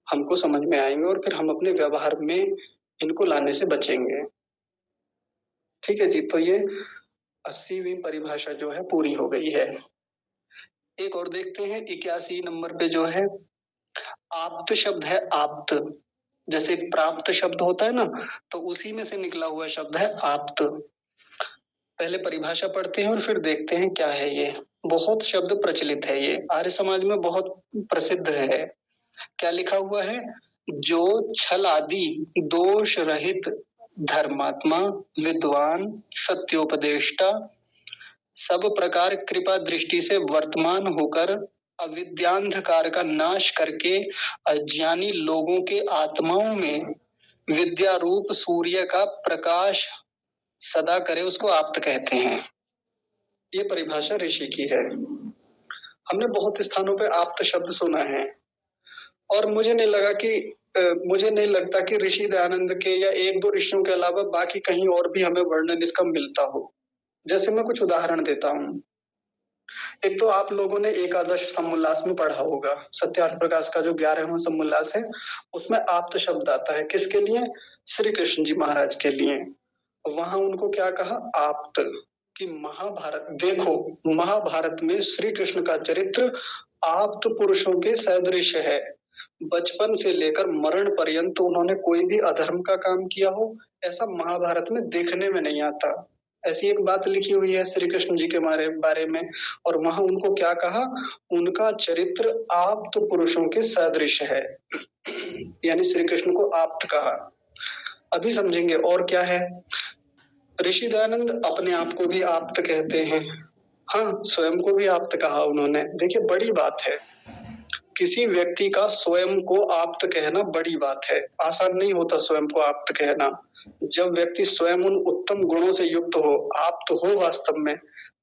हमको समझ में आएंगे और फिर हम अपने व्यवहार में इनको लाने से बचेंगे। ठीक है जी, तो ये 80वीं परिभाषा जो है पूरी हो गई है। एक और देखते हैं 81 नंबर पे जो है आप्त शब्द है, आप्त। जैसे प्राप्त शब्द होता है ना, तो उसी में से निकला हुआ शब्द है आप्त। पहले परिभाषा पढ़ते हैं और फिर देखते हैं क्या है ये। बहुत शब्द प्रचलित है, ये आर्य समाज में बहुत प्रसिद्ध है। क्या लिखा हुआ है? जो छल आदि दोष रहित धर्मात्मा, विद्वान, सत्योपदेष्टा, सब प्रकार कृपा दृष्टि से वर्तमान होकर अविद्यांधकार का नाश करके अज्ञानी लोगों के आत्माओं में विद्या रूप सूर्य का प्रकाश सदा करे, उसको आप्त कहते हैं। ये परिभाषा ऋषि की है। हमने बहुत स्थानों पे आप्त शब्द सुना है और मुझे नहीं लगता कि ऋषि दयानंद के या एक दो ऋषियों के अलावा बाकी कहीं और भी हमें वर्णन इसका मिलता हो। जैसे मैं कुछ उदाहरण देता हूँ। एक तो आप लोगों ने एकादश समोल्लास में पढ़ा होगा, सत्यार्थ प्रकाश का जो 11वां समोल्लास है, उसमें आप्त शब्द आता है। किसके लिए? श्री कृष्ण जी महाराज के लिए। वहां उनको क्या कहा? आप्त। कि महाभारत देखो, महाभारत में श्री कृष्ण का चरित्र आप्त पुरुषों के सदृश है। बचपन से लेकर मरण पर्यंत उन्होंने कोई भी अधर्म का काम किया हो ऐसा महाभारत में देखने में नहीं आता। ऐसी एक बात लिखी हुई है श्री कृष्ण जी के बारे में, और वहां उनको क्या कहा? उनका चरित्र आप्त पुरुषों के सदृश है, यानी श्री कृष्ण को आप्त कहा। अभी समझेंगे और क्या है। ऋषि दयानंद अपने आप को भी आप्त कहते हैं, हाँ, स्वयं को भी आप्त कहा उन्होंने। देखिए, बड़ी बात है, किसी व्यक्ति का स्वयं को आप्त कहना बड़ी बात है। आसान नहीं होता स्वयं को आप्त कहना। जब व्यक्ति स्वयं उन उत्तम गुणों से युक्त हो, आप्त हो वास्तव में,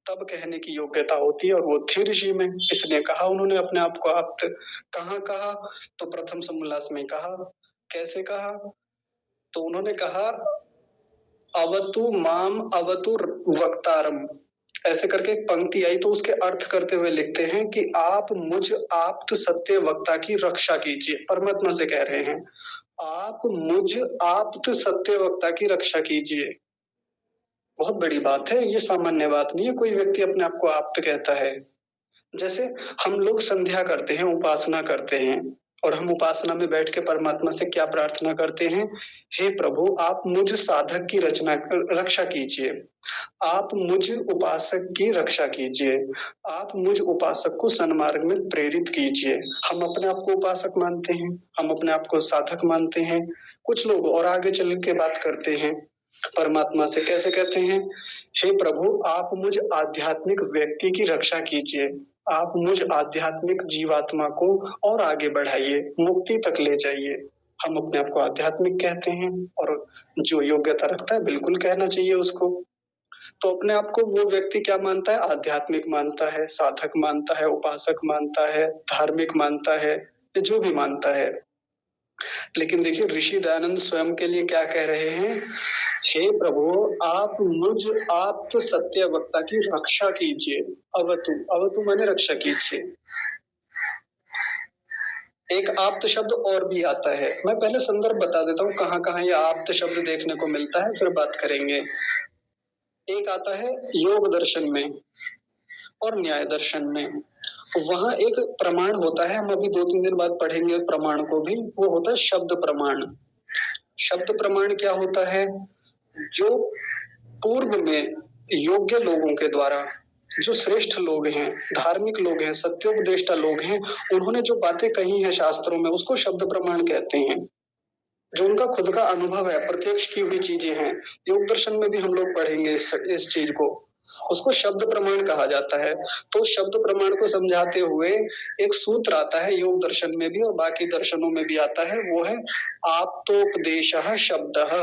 तब कहने की योग्यता होती है, और वो थी ऋषि में, इसलिए कहा उन्होंने अपने आप को आप्त। कहाँ कहा? तो प्रथम समोल्लास में कहा। कैसे कहा? तो उन्होंने कहा अवतु माम अवतु वक्तारम, ऐसे करके एक पंक्ति आई, तो उसके अर्थ करते हुए लिखते हैं कि आप मुझ आप्त सत्य वक्ता की रक्षा कीजिए। परमात्मा से कह रहे हैं, आप मुझ आप्त सत्य वक्ता की रक्षा कीजिए। बहुत बड़ी बात है, ये सामान्य बात नहीं है कोई व्यक्ति अपने आप को आप्त कहता है। जैसे हम लोग संध्या करते हैं, उपासना करते हैं, और हम उपासना में बैठ के परमात्मा से क्या प्रार्थना करते हैं? हे प्रभु, आप मुझ साधक की रक्षा कीजिए, आप मुझ उपासक की रक्षा कीजिए, आप मुझ उपासक को सन्मार्ग में प्रेरित कीजिए। हम अपने आप को उपासक मानते हैं, हम अपने आप को साधक मानते हैं। कुछ लोग और आगे चल के बात करते हैं परमात्मा से, कैसे कहते हैं? हे प्रभु, आप मुझ आध्यात्मिक व्यक्ति की रक्षा कीजिए, आप मुझ आध्यात्मिक जीवात्मा को और आगे बढ़ाइए, मुक्ति तक ले जाइए। हम अपने आप को आध्यात्मिक कहते हैं, और जो योग्यता रखता है बिल्कुल कहना चाहिए उसको। तो अपने आप को वो व्यक्ति क्या मानता है? आध्यात्मिक मानता है, साधक मानता है, उपासक मानता है, धार्मिक मानता है, जो भी मानता है। लेकिन देखिए, ऋषि दयानंद स्वयं के लिए क्या कह रहे हैं? हे प्रभु, आप मुझ आप्त सत्य वक्ता की रक्षा कीजिए। अवतु, अवतु माने रक्षा कीजिए। एक आप्त शब्द और भी आता है, मैं पहले संदर्भ बता देता हूँ कहाँ कहाँ ये आप्त शब्द देखने को मिलता है, फिर बात करेंगे। एक आता है योग दर्शन में, और न्याय दर्शन में। वहां एक प्रमाण होता है, हम अभी 2-3 दिन बाद पढ़ेंगे प्रमाण को भी, वो होता है शब्द प्रमाण। शब्द प्रमाण क्या होता है? जो पूर्व में योग्य लोगों के द्वारा, जो श्रेष्ठ लोग हैं, धार्मिक लोग हैं, सत्योपदेष्टा लोग हैं, उन्होंने जो बातें कही हैं शास्त्रों में, उसको शब्द प्रमाण कहते हैं। जो उनका खुद का अनुभव है, प्रत्यक्ष की हुई चीजें हैं। योग दर्शन में भी हम लोग पढ़ेंगे इस चीज को, उसको शब्द प्रमाण कहा जाता है। तो शब्द प्रमाण को समझाते हुए एक सूत्र आता है योग दर्शन में भी और बाकी दर्शनों में भी आता है, वो है आप्तोपदेशः शब्दः।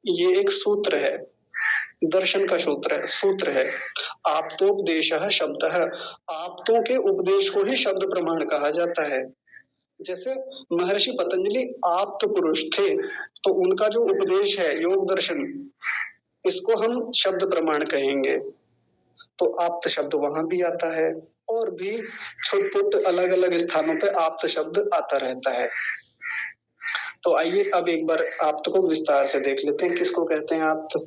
ये एक सूत्र है, दर्शन का सूत्र है आप्तोपदेशः शब्दः। आप्तों के उपदेश को ही शब्द प्रमाण कहा जाता है। जैसे महर्षि पतंजलि आप्त पुरुष थे, तो उनका जो उपदेश है योग दर्शन, इसको हम शब्द प्रमाण कहेंगे। तो आप्त शब्द वहां भी आता है और भी छोटे अलग अलग स्थानों पे आप्त शब्द आता रहता है। तो आइए अब एक बार आप्त को विस्तार से देख लेते हैं, किसको कहते हैं आप्त।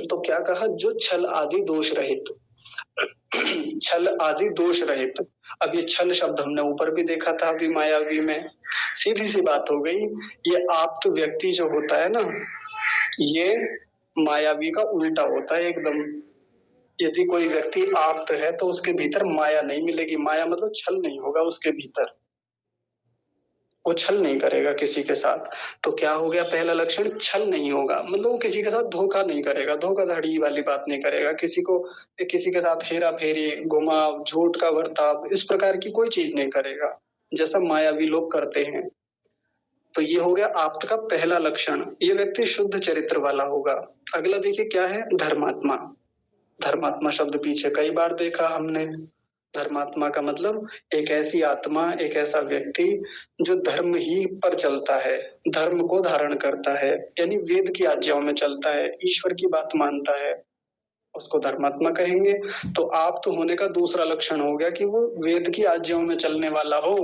तो क्या कहा? जो छल आदि दोष रहित। छल आदि दोष रहित। अब ये छल शब्द हमने ऊपर भी देखा था अभी मायावी में। सीधी सी बात हो गई, ये आप्त व्यक्ति जो होता है ना, ये मायावी का उल्टा होता है एकदम। यदि कोई व्यक्ति आप्त है तो उसके भीतर माया नहीं मिलेगी। माया मतलब छल नहीं होगा उसके भीतर, वो छल नहीं करेगा किसी के साथ। तो क्या हो गया पहला लक्षण? छल नहीं होगा, मतलब वो किसी के साथ धोखा नहीं करेगा, धोखाधड़ी वाली बात नहीं करेगा, किसी के साथ हेरा फेरी, घुमाव, झूठ का बर्ताव, इस प्रकार की कोई चीज नहीं करेगा जैसा मायावी लोग करते हैं। तो ये हो गया आप्त का पहला लक्षण, ये व्यक्ति शुद्ध चरित्र वाला होगा। अगला देखिए क्या है? धर्मात्मा। धर्मात्मा शब्द पीछे कई बार देखा हमने। धर्मात्मा का मतलब एक ऐसी आत्मा, एक ऐसा व्यक्ति जो धर्म ही पर चलता है, धर्म को धारण करता है, यानी वेद की आज्ञाओं में चलता है, ईश्वर की बात मानता है, उसको धर्मात्मा कहेंगे। तो आप्त होने का दूसरा लक्षण हो गया कि वो वेद की आज्ञाओं में चलने वाला हो।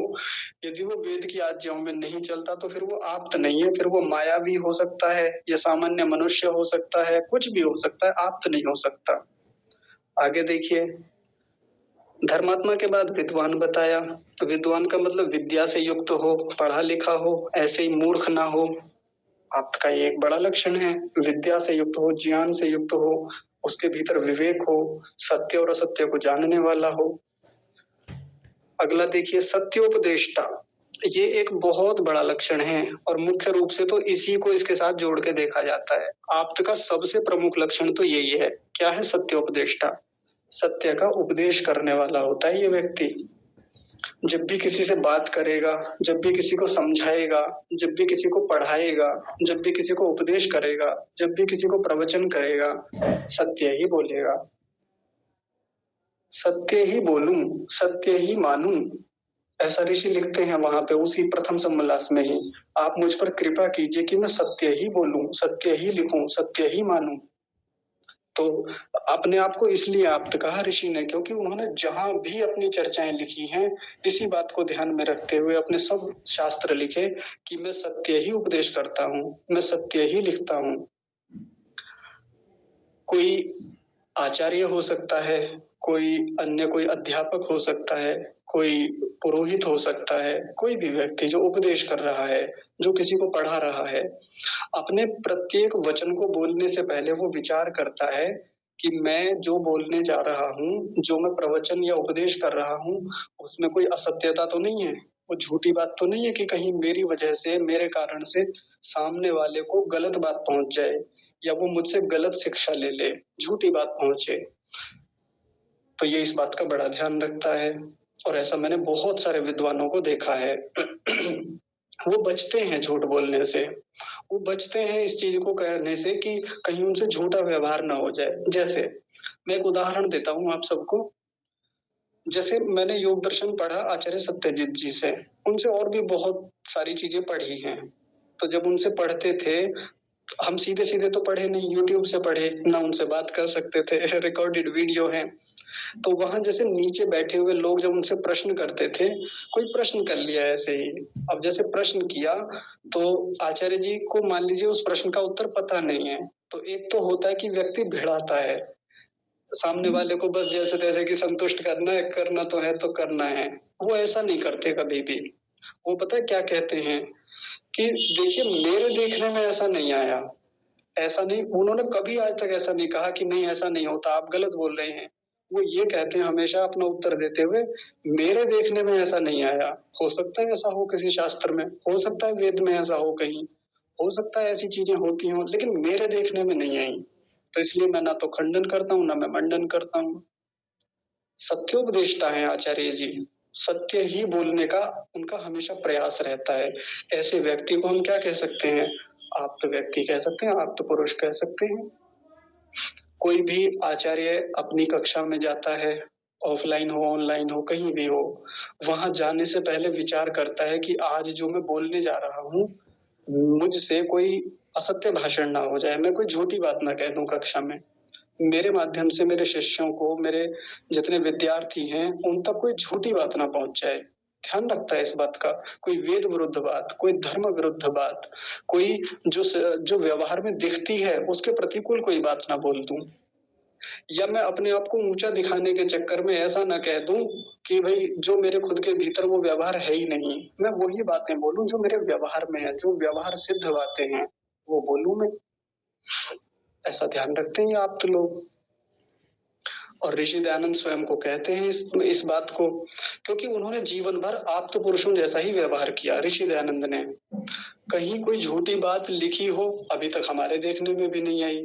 यदि वो वेद की आज्ञाओं में नहीं चलता तो फिर वो आप्त नहीं है, फिर वो मायावी हो सकता है या सामान्य मनुष्य हो सकता है, कुछ भी हो सकता है, आप्त नहीं हो सकता। आगे देखिए, धर्मात्मा के बाद विद्वान बताया। तो विद्वान का मतलब विद्या से युक्त हो, पढ़ा लिखा हो, ऐसे ही मूर्ख ना हो। आपका ये एक बड़ा लक्षण है, विद्या से युक्त हो, ज्ञान से युक्त हो, उसके भीतर विवेक हो, सत्य और असत्य को जानने वाला हो। अगला देखिए सत्योपदेष्टा, ये एक बहुत बड़ा लक्षण है और मुख्य रूप से तो इसी को इसके साथ जोड़ के देखा जाता है। आप्त का सबसे प्रमुख लक्षण तो यही है। क्या है? सत्योपदेष्टा। सत्य का उपदेश करने वाला होता है ये व्यक्ति। जब भी किसी से बात करेगा, जब भी किसी को समझाएगा, जब भी किसी को पढ़ाएगा, जब भी किसी को उपदेश करेगा, जब भी किसी को प्रवचन करेगा, सत्य ही बोलेगा। सत्य ही बोलूं, सत्य ही मानूं, ऐसा ऋषि लिखते हैं वहां पे उसी प्रथम सम्मलास में ही। आप मुझ पर कृपा कीजिए कि मैं सत्य ही बोलूं, सत्य ही लिखूं, सत्य ही मानूं। तो अपने आप को इसलिए आप्त कहा ऋषि ने, क्योंकि उन्होंने जहां भी अपनी चर्चाएं लिखी हैं, इसी बात को ध्यान में रखते हुए अपने सब शास्त्र लिखे कि मैं सत्य ही उपदेश करता हूं, मैं सत्य ही लिखता हूं। कोई आचार्य हो सकता है, कोई अध्यापक हो सकता है, कोई पुरोहित हो सकता है, कोई भी व्यक्ति जो उपदेश कर रहा है, जो किसी को पढ़ा रहा है, अपने प्रत्येक वचन को बोलने से पहले वो विचार करता है कि मैं जो बोलने जा रहा हूँ, जो मैं प्रवचन या उपदेश कर रहा हूँ, उसमें कोई असत्यता तो नहीं है, वो झूठी बात तो नहीं है कि कहीं मेरी वजह से, मेरे कारण से सामने वाले को गलत बात पहुंच जाए या वो मुझसे गलत शिक्षा ले ले, झूठी बात पहुंचे। तो ये इस बात का बड़ा ध्यान रखता है और ऐसा मैंने बहुत सारे विद्वानों को देखा है। वो बचते हैं झूठ बोलने से, वो बचते हैं इस चीज को कहने से कि कहीं उनसे झूठा व्यवहार ना हो जाए। जैसे मैं एक उदाहरण देता हूँ आप सबको। जैसे मैंने योग दर्शन पढ़ा आचार्य सत्यजित जी से, उनसे और भी बहुत सारी चीजें पढ़ी हैं। तो जब उनसे पढ़ते थे, हम सीधे सीधे तो पढ़े नहीं, यूट्यूब से पढ़े, ना उनसे बात कर सकते थे, रिकॉर्डेड वीडियो है। तो वहां जैसे नीचे बैठे हुए लोग जब उनसे प्रश्न करते थे, कोई प्रश्न कर लिया ऐसे ही, अब जैसे प्रश्न किया तो आचार्य जी को मान लीजिए उस प्रश्न का उत्तर पता नहीं है, तो एक तो होता है कि व्यक्ति भिड़ाता है, सामने वाले को बस जैसे तैसे कि संतुष्ट करना है, करना तो है तो करना है। वो ऐसा नहीं करते कभी भी। वो पता है क्या कहते हैं कि देखिए मेरे देखने में ऐसा नहीं आया, ऐसा नहीं, उन्होंने कभी आज तक ऐसा नहीं कहा कि नहीं ऐसा नहीं होता, आप गलत बोल रहे हैं। वो ये कहते हैं हमेशा अपना उत्तर देते हुए, मेरे देखने में ऐसा नहीं आया। हो सकता है ऐसा हो किसी शास्त्र में, हो सकता है वेद में ऐसा हो कहीं, हो सकता है ऐसी चीजें होती हों, लेकिन मेरे देखने में नहीं आई। तो इसलिए मैं ना तो खंडन करता हूँ, ना मैं मंडन करता हूँ। सत्योपदेष्टा हैं आचार्य जी, सत्य ही बोलने का उनका हमेशा प्रयास रहता है। ऐसे व्यक्ति को हम क्या कह सकते हैं? आप्त व्यक्ति कह सकते हैं, आप्त पुरुष कह सकते हैं। कोई भी आचार्य अपनी कक्षा में जाता है, ऑफलाइन हो ऑनलाइन हो कहीं भी हो, वहां जाने से पहले विचार करता है कि आज जो मैं बोलने जा रहा हूँ, मुझसे कोई असत्य भाषण ना हो जाए, मैं कोई झूठी बात ना कह दूं कक्षा में, मेरे माध्यम से मेरे शिष्यों को, मेरे जितने विद्यार्थी हैं उन तक कोई झूठी बात ना पहुंच जाए। ध्यान रखता है इस बात का, कोई वेद विरुद्ध बात, कोई धर्म विरुद्ध बात, कोई जो व्यवहार में दिखती है उसके प्रतिकूल कोई बात ना बोल दूं, या मैं अपने आप को ऊंचा दिखाने के चक्कर में ऐसा ना कह दूं कि भाई जो मेरे खुद के भीतर वो व्यवहार है ही नहीं, मैं वही बातें बोलूं जो मेरे व्यवहार में है, जो व्यवहार सिद्ध बातें हैं वो बोलूं मैं। ऐसा ध्यान रखते हैं आप तो लोग। और ऋषि दयानंद स्वयं को कहते हैं इस बात को, क्योंकि उन्होंने जीवन भर आप्त पुरुषों जैसा ही व्यवहार किया। ऋषि दयानंद ने कहीं कोई झूठी बात लिखी हो अभी तक हमारे देखने में भी नहीं आई।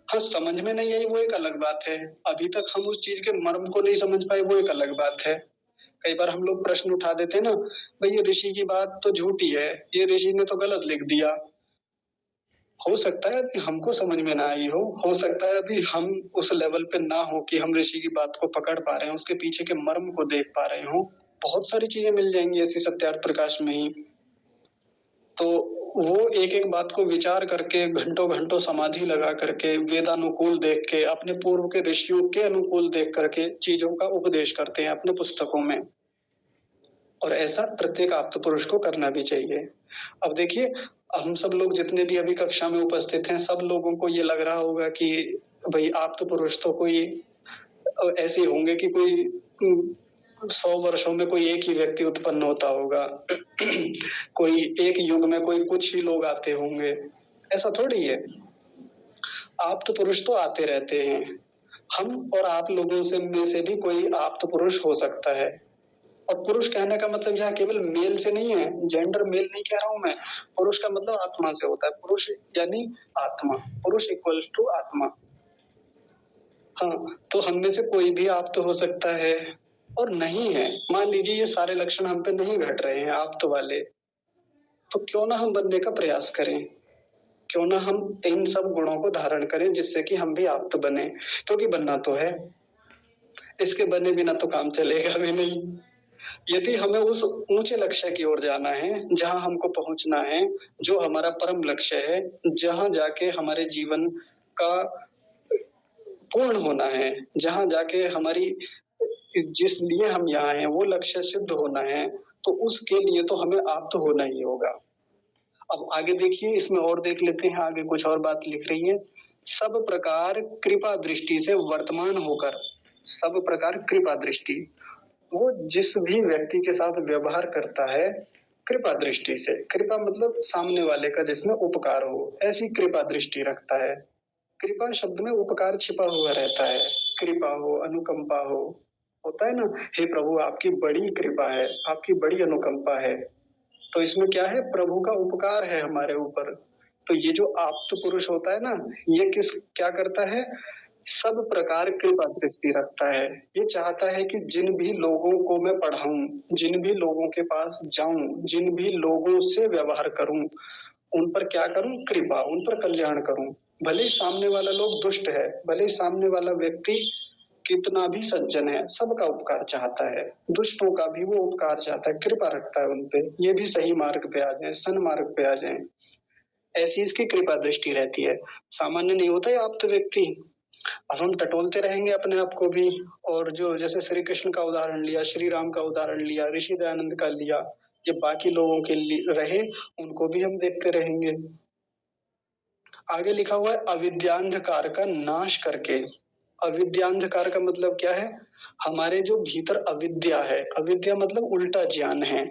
हाँ, समझ में नहीं आई वो एक अलग बात है, अभी तक हम उस चीज के मर्म को नहीं समझ पाए वो एक अलग बात है। कई बार हम लोग प्रश्न उठा देते हैं ना, भाई ये ऋषि की बात तो झूठी है, ये ऋषि ने तो गलत लिख दिया। हो सकता है अभी हमको समझ में ना आई हो सकता है अभी हम उस लेवल पे ना हो कि हम ऋषि की बात को पकड़ पा रहे हैं, उसके पीछे के मर्म को देख पा रहे हो। बहुत सारी चीजें मिल जाएंगी ऐसी सत्यार्थ प्रकाश में ही। तो वो एक एक बात को विचार करके घंटों घंटों समाधि लगा करके वेदानुकूल देख के अपने पूर्व के ऋषियों के अनुकूल देख करके चीजों का उपदेश करते हैं अपने पुस्तकों में। और ऐसा प्रत्येक आप्त पुरुष को करना भी चाहिए। अब देखिए, हम सब लोग जितने भी अभी कक्षा में उपस्थित हैं, सब लोगों को ये लग रहा होगा कि भाई आप्त पुरुष तो कोई ऐसे होंगे कि कोई 100 वर्षों में कोई एक ही व्यक्ति उत्पन्न होता होगा कोई एक युग में कोई कुछ ही लोग आते होंगे, ऐसा थोड़ी है। आप्त पुरुष तो आते रहते हैं। हम और आप लोगों से में से भी कोई आप्त पुरुष हो सकता है। और पुरुष कहने का मतलब यहाँ केवल मेल से नहीं है, जेंडर मेल नहीं कह रहा हूं मैं। पुरुष का मतलब आत्मा से होता है, पुरुष यानी आत्मा, पुरुष इक्वल टू आत्मा। हाँ, तो हम में से कोई भी आप्त हो सकता है और नहीं है। मान लीजिए ये सारे लक्षण हम पे नहीं घट रहे हैं आप्त वाले, तो क्यों ना हम बनने का प्रयास करें, क्यों ना हम इन सब गुणों को धारण करें जिससे कि हम भी आप्त बने, क्योंकि बनना तो है, इसके बने बिना तो काम चलेगा भी नहीं। यदि हमें उस ऊंचे लक्ष्य की ओर जाना है जहां हमको पहुंचना है, जो हमारा परम लक्ष्य है, जहां जाके हमारे जीवन का पूर्ण होना है, जहां जाके हमारी जिस लिए हम यहाँ हैं वो लक्ष्य सिद्ध होना है, तो उसके लिए तो हमें आप्त होना ही होगा। अब आगे देखिए, इसमें और देख लेते हैं, आगे कुछ और बात लिख रही है। सब प्रकार कृपा दृष्टि से वर्तमान होकर, सब प्रकार कृपा दृष्टि, वो जिस भी व्यक्ति के साथ व्यवहार करता है कृपा दृष्टि से, कृपा मतलब सामने वाले का जिसमें उपकार हो, ऐसी कृपा दृष्टि रखता है। कृपा शब्द में उपकार छिपा हुआ रहता है, कृपा हो, अनुकंपा हो, होता है ना, हे प्रभु आपकी बड़ी कृपा है, आपकी बड़ी अनुकंपा है। तो इसमें क्या है, प्रभु का उपकार है हमारे ऊपर। तो ये जो आप्त पुरुष होता है ना, ये क्या करता है, सब प्रकार कृपा दृष्टि रखता है। ये चाहता है कि जिन भी लोगों को मैं पढ़ाऊं, जिन भी लोगों के पास जाऊं, जिन भी लोगों से व्यवहार करूं, उन पर क्या करूं, कृपा, उन पर कल्याण करूं। भले ही सामने वाला लोग दुष्ट है, भले ही सामने वाला व्यक्ति कितना भी सज्जन है, सबका उपकार चाहता है, दुष्टों का भी वो उपकार चाहता है, कृपा रखता है उनपे, ये भी सही मार्ग पे आ जाए, सन्मार्ग पे आ जाए, ऐसी इसकी कृपा दृष्टि रहती है। सामान्य नहीं होता है आप्त व्यक्ति। अब हम टटोलते रहेंगे अपने आप को भी, और जो जैसे श्री कृष्ण का उदाहरण लिया, श्री राम का उदाहरण लिया, ऋषि दयानंद का लिया, ये बाकी लोगों के लिए रहे, उनको भी हम देखते रहेंगे। आगे लिखा हुआ है, अविद्यांधकार का नाश करके, अविद्यांधकार का मतलब क्या है? हमारे जो भीतर अविद्या है, अविद्या मतलब उल्टा ज्ञान है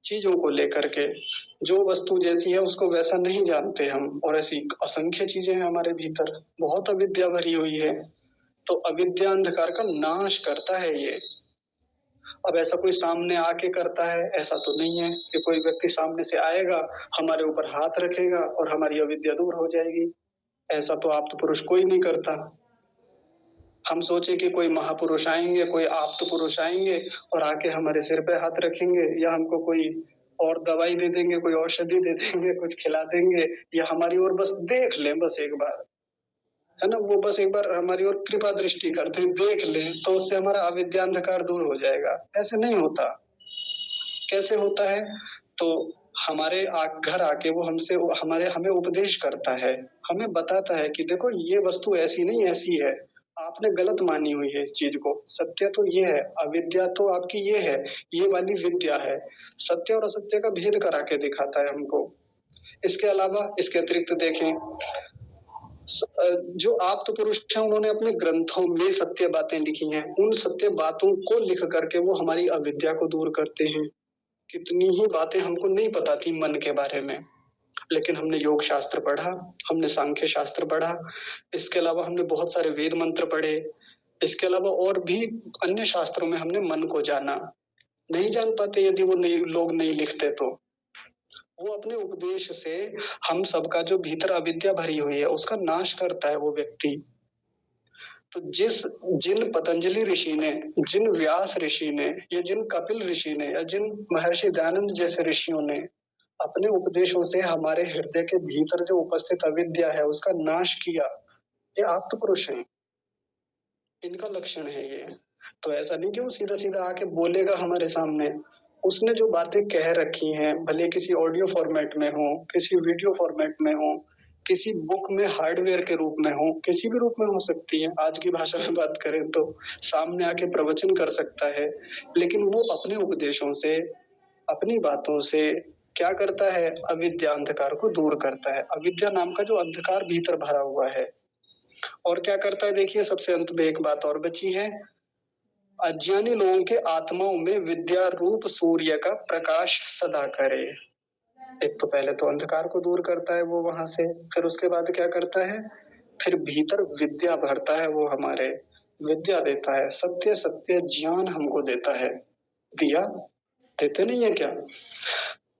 चीजों को लेकर के। जो वस्तु जैसी है उसको वैसा नहीं जानते हम, और ऐसी असंख्य चीजें हैं हमारे भीतर, बहुत अविद्या भरी हुई है। तो अविद्या अंधकार का नाश करता है ये। अब ऐसा कोई सामने आके करता है ऐसा तो नहीं है कि कोई व्यक्ति सामने से आएगा, हमारे ऊपर हाथ रखेगा और हमारी अविद्या दूर हो जाएगी। ऐसा तो आप्त पुरुष कोई नहीं करता। हम सोचे कि कोई महापुरुष आएंगे, कोई आप्त पुरुष आएंगे और आके हमारे सिर पे हाथ रखेंगे, या हमको कोई और दवाई दे देंगे, कोई औषधि दे देंगे, कुछ खिला देंगे, या हमारी ओर बस देख लें, बस एक बार, है ना, वो बस एक बार हमारी ओर कृपा दृष्टि करते हैं, देख लें, तो उससे हमारा अविद्या अंधकार दूर हो जाएगा। ऐसे नहीं होता। कैसे होता है? तो हमारे घर आके वो हमें उपदेश करता है, हमें बताता है कि देखो ये वस्तु ऐसी नहीं ऐसी है, आपने गलत मानी हुई है इस चीज को। सत्य तो ये है, अविद्या तो आपकी ये है, ये वाली विद्या है। सत्य और असत्य का भेद करा के दिखाता है हमको। इसके अलावा, इसके अतिरिक्त देखें, जो आप्त पुरुष हैं उन्होंने अपने ग्रंथों में सत्य बातें लिखी हैं। उन सत्य बातों को लिख करके वो हमारी अविद्या को दूर करते हैं। कितनी ही बातें हमको नहीं पता थी मन के बारे में, लेकिन हमने योग शास्त्र पढ़ा, हमने सांख्य शास्त्र पढ़ा, इसके अलावा हमने बहुत सारे वेद मंत्र पढ़े, इसके अलावा और भी अन्य शास्त्रों में हमने मन को जाना। नहीं जान पाते यदि वो लोग नहीं लिखते तो। वो अपने उपदेश से हम सबका जो भीतर अविद्या भरी हुई है उसका नाश करता है वो व्यक्ति। तो जिन पतंजलि ऋषि ने, जिन व्यास ऋषि ने, या जिन कपिल ऋषि ने, या जिन महर्षि दयानंद जैसे ऋषियों ने अपने उपदेशों से हमारे हृदय के भीतर जो उपस्थित अविद्या है उसका नाश किया, ये आप्त पुरुष हैं। इनका लक्षण है ये। तो ऐसा नहीं कि वो सीधा सीधा आके बोलेगा हमारे सामने। उसने जो बातें कह रखी हैं, भले किसी ऑडियो फॉर्मेट में हो, किसी वीडियो फॉर्मेट में हो, किसी बुक में हार्डवेयर के रूप में हो, किसी भी रूप में हो सकती है। आज की भाषा में बात करें तो सामने आके प्रवचन कर सकता है, लेकिन वो अपने उपदेशों से, अपनी बातों से क्या करता है? अविद्या अंधकार को दूर करता है। अविद्या नाम का जो अंधकार भीतर भरा हुआ है। और क्या करता है? देखिए, सबसे अंत में एक बात और बची है। अज्ञानी लोगों के आत्माओं में विद्या रूप सूर्य का प्रकाश सदा करे। एक तो पहले तो अंधकार को दूर करता है वो वहां से, फिर उसके बाद क्या करता है? फिर भीतर विद्या भरता है वो, हमारे विद्या देता है, सत्य सत्य ज्ञान हमको देता है। दिया देते नहीं है क्या?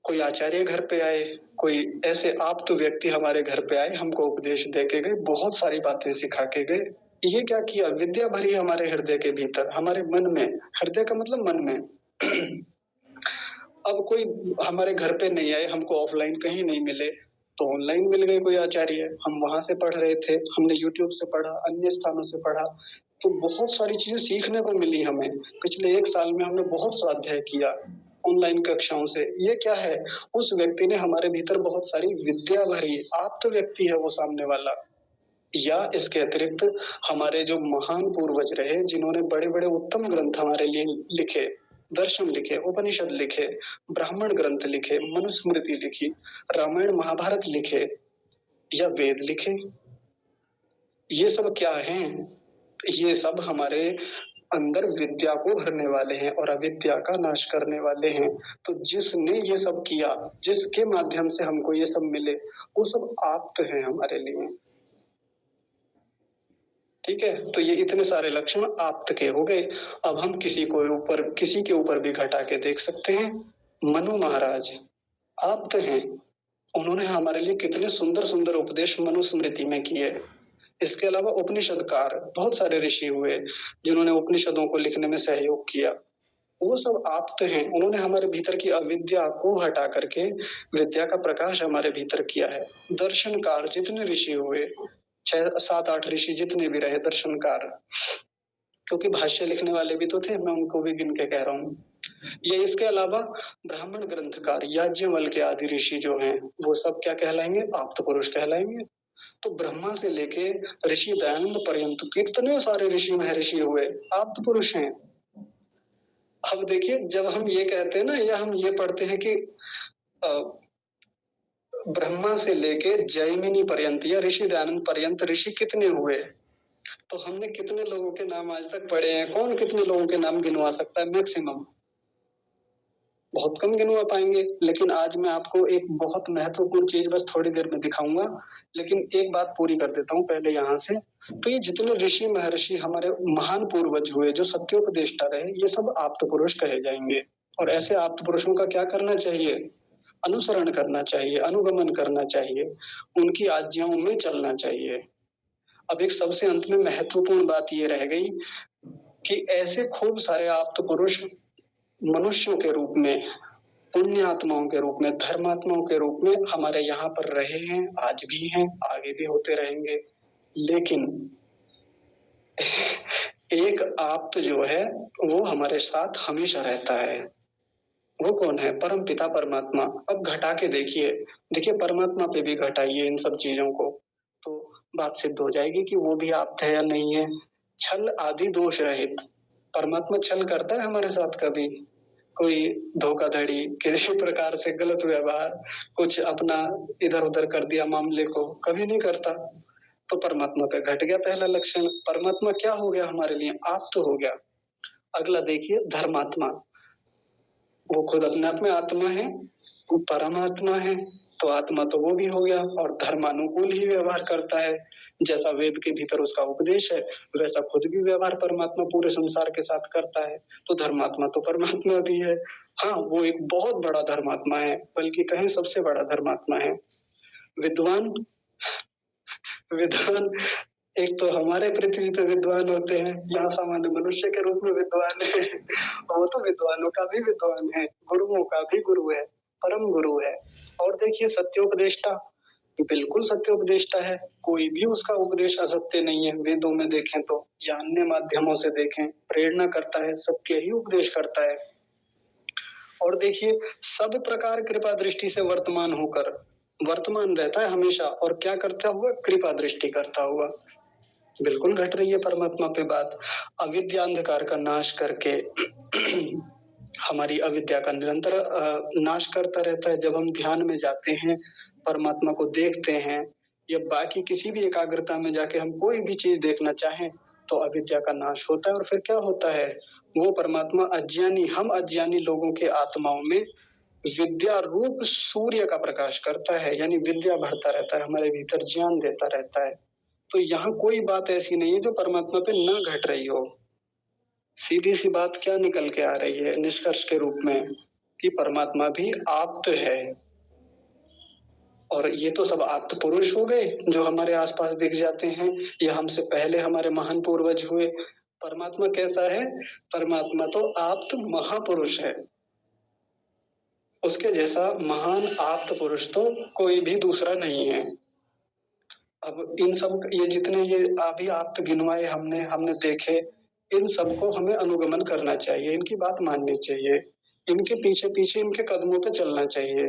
कोई आचार्य घर पे आए, कोई ऐसे आप्त व्यक्ति हमारे घर पे आए, हमको उपदेश दे के गए, बहुत सारी बातें सिखा के गए। ये क्या किया? विद्या भरी हमारे हृदय के भीतर, हमारे मन में। हृदय का मतलब मन में। अब कोई हमारे घर पे नहीं आए, हमको ऑफलाइन कहीं नहीं मिले, तो ऑनलाइन मिल गए कोई आचार्य, हम वहां से पढ़ रहे थे, हमने यूट्यूब से पढ़ा, अन्य स्थानों से पढ़ा, तो बहुत सारी चीजें सीखने को मिली हमें। पिछले 1 साल में हमने बहुत स्वाध्याय किया ऑनलाइन कक्षाओं से। ये क्या है? उस व्यक्ति ने हमारे भीतर बहुत सारी विद्या भरी, आप्त व्यक्ति है वो सामने वाला। या इसके अतिरिक्त हमारे जो महान पूर्वज रहे, जिन्होंने बड़े बड़े उत्तम ग्रंथ हमारे लिए लिखे, दर्शन लिखे, उपनिषद लिखे, ब्राह्मण ग्रंथ लिखे, मनुस्मृति लिखी, रामायण महाभारत लिखे, या वेद लिखे, ये सब क्या हैं? ये सब हमारे अंदर विद्या को भरने वाले हैं और अविद्या का नाश करने वाले हैं। तो जिसने ये सब किया, जिसके माध्यम से हमको ये सब मिले, वो सब आप्त हैं हमारे लिए। ठीक है, तो ये इतने सारे लक्षण आप्त के हो गए। अब हम किसी के ऊपर भी घटा के देख सकते हैं। मनु महाराज आप्त हैं, उन्होंने हमारे लिए कितने सुंदर सुंदर उपदेश मनुस्मृति में किए। इसके अलावा उपनिषदकार बहुत सारे ऋषि हुए जिन्होंने उपनिषदों को लिखने में सहयोग किया, वो सब आप्त हैं। उन्होंने हमारे भीतर की अविद्या को हटा करके विद्या का प्रकाश हमारे भीतर किया है। दर्शनकार जितने ऋषि हुए, 6-7-8 ऋषि जितने भी रहे दर्शनकार, क्योंकि भाष्य लिखने वाले भी तो थे, मैं उनको भी गिन के कह रहा हूँ। ये इसके अलावा ब्राह्मण ग्रंथकार, याज्ञवल्क्य आदि ऋषि जो हैं, वो सब क्या कहलाएंगे? आप्त पुरुष कहलाएंगे। तो ब्रह्मा से लेके ऋषि दयानंद पर्यंत कितने सारे ऋषि महर्षि हुए, आप्त पुरुष हैं। अब देखिए, जब हम ये कहते हैं ना, या हम ये पढ़ते हैं कि ब्रह्मा से लेके जैमिनी पर्यंत या ऋषि दयानंद पर्यंत ऋषि कितने हुए, तो हमने कितने लोगों के नाम आज तक पढ़े हैं? कौन कितने लोगों के नाम गिनवा सकता है? मैक्सिमम बहुत कम गिनवा पाएंगे। लेकिन आज मैं आपको एक बहुत महत्वपूर्ण चीज बस थोड़ी देर में दिखाऊंगा, लेकिन एक बात पूरी कर देता हूँ पहले यहाँ से। तो ये जितने ऋषि महर्षि हमारे महान पूर्वज हुए जो सत्योपदेष्टा रहे, ये सब आप्त पुरुष कहे जाएंगे। और ऐसे आप्त पुरुषों का क्या करना चाहिए? अनुसरण करना चाहिए, अनुगमन करना चाहिए, उनकी आज्ञाओं में चलना चाहिए। अब एक सबसे अंत में महत्वपूर्ण बात ये रह गई कि ऐसे खूब सारे आप्त पुरुष मनुष्यों के रूप में, पुण्यात्माओं के रूप में, धर्मात्माओं के रूप में हमारे यहाँ पर रहे हैं, आज भी हैं, आगे भी होते रहेंगे। लेकिन एक आप्त जो है वो हमारे साथ हमेशा रहता है। वो कौन है? परम पिता परमात्मा। अब घटा के देखिए परमात्मा पे भी घटाइए इन सब चीजों को, तो बात सिद्ध हो जाएगी कि वो भी आप्त है या नहीं है। छल आदि दोष रहित परमात्मा छल करता है हमारे साथ? कभी कोई धोखाधड़ी, किसी प्रकार से गलत व्यवहार, कुछ अपना इधर उधर कर दिया मामले को, कभी नहीं करता। तो परमात्मा पे घट गया पहला लक्षण। परमात्मा क्या हो गया हमारे लिए? आप्त हो गया। अगला देखिए धर्मात्मा। वो खुद अपने आप में आत्मा है, वो परमात्मा है, तो आत्मा तो वो भी हो गया और धर्मानुकूल ही व्यवहार करता है। जैसा वेद के भीतर उसका उपदेश है वैसा खुद भी व्यवहार परमात्मा पूरे संसार के साथ करता है। तो धर्मात्मा तो परमात्मा भी है। हाँ, वो एक बहुत बड़ा धर्मात्मा है, बल्कि कहें सबसे बड़ा धर्मात्मा है। विद्वान विद्वान एक तो हमारे पृथ्वी पे विद्वान होते हैं, यहाँ सामान्य मनुष्य के रूप में विद्वान है। वो तो विद्वानों का भी विद्वान है, गुरुओं का भी गुरु है, परम गुरु है। और देखिए सत्योपदेष्टा, बिल्कुल सत्योपदेष्टा है, कोई भी उसका उपदेश असत्य नहीं है। वेदों में देखें तो या अन्य माध्यमों से देखें, प्रेरणा करता है, सत्य ही उपदेश करता है। और देखिए सब प्रकार कृपा दृष्टि से वर्तमान होकर, वर्तमान रहता है हमेशा, और क्या करता हुआ? कृपा दृष्टि करता हुआ। बिल्कुल घट रही है परमात्मा पे बात। अविद्या अंधकार का नाश करके हमारी अविद्या का निरंतर नाश करता रहता है। जब हम ध्यान में जाते हैं, परमात्मा को देखते हैं, या बाकी किसी भी एकाग्रता में जाके हम कोई भी चीज देखना चाहें, तो अविद्या का नाश होता है। और फिर क्या होता है? वो परमात्मा अज्ञानी, हम अज्ञानी लोगों के आत्माओं में विद्या रूप सूर्य का प्रकाश करता है, यानी विद्या भरता रहता है, हमारे भीतर ज्ञान देता रहता है। तो यहाँ कोई बात ऐसी नहीं है जो परमात्मा पे न घट रही हो। सीधी सी बात क्या निकल के आ रही है निष्कर्ष के रूप में? कि परमात्मा भी आप्त है। और ये तो सब आप्त पुरुष हो गए जो हमारे आसपास दिख जाते हैं, या हमसे पहले हमारे महान पूर्वज हुए। परमात्मा कैसा है? परमात्मा तो आप्त महापुरुष है। उसके जैसा महान आप्त पुरुष तो कोई भी दूसरा नहीं है। अब इन सब ये जितने ये अभी आप्त गिनवाए हमने देखे, इन सबको हमें अनुगमन करना चाहिए, इनकी बात माननी चाहिए, इनके पीछे पीछे इनके कदमों पे चलना चाहिए।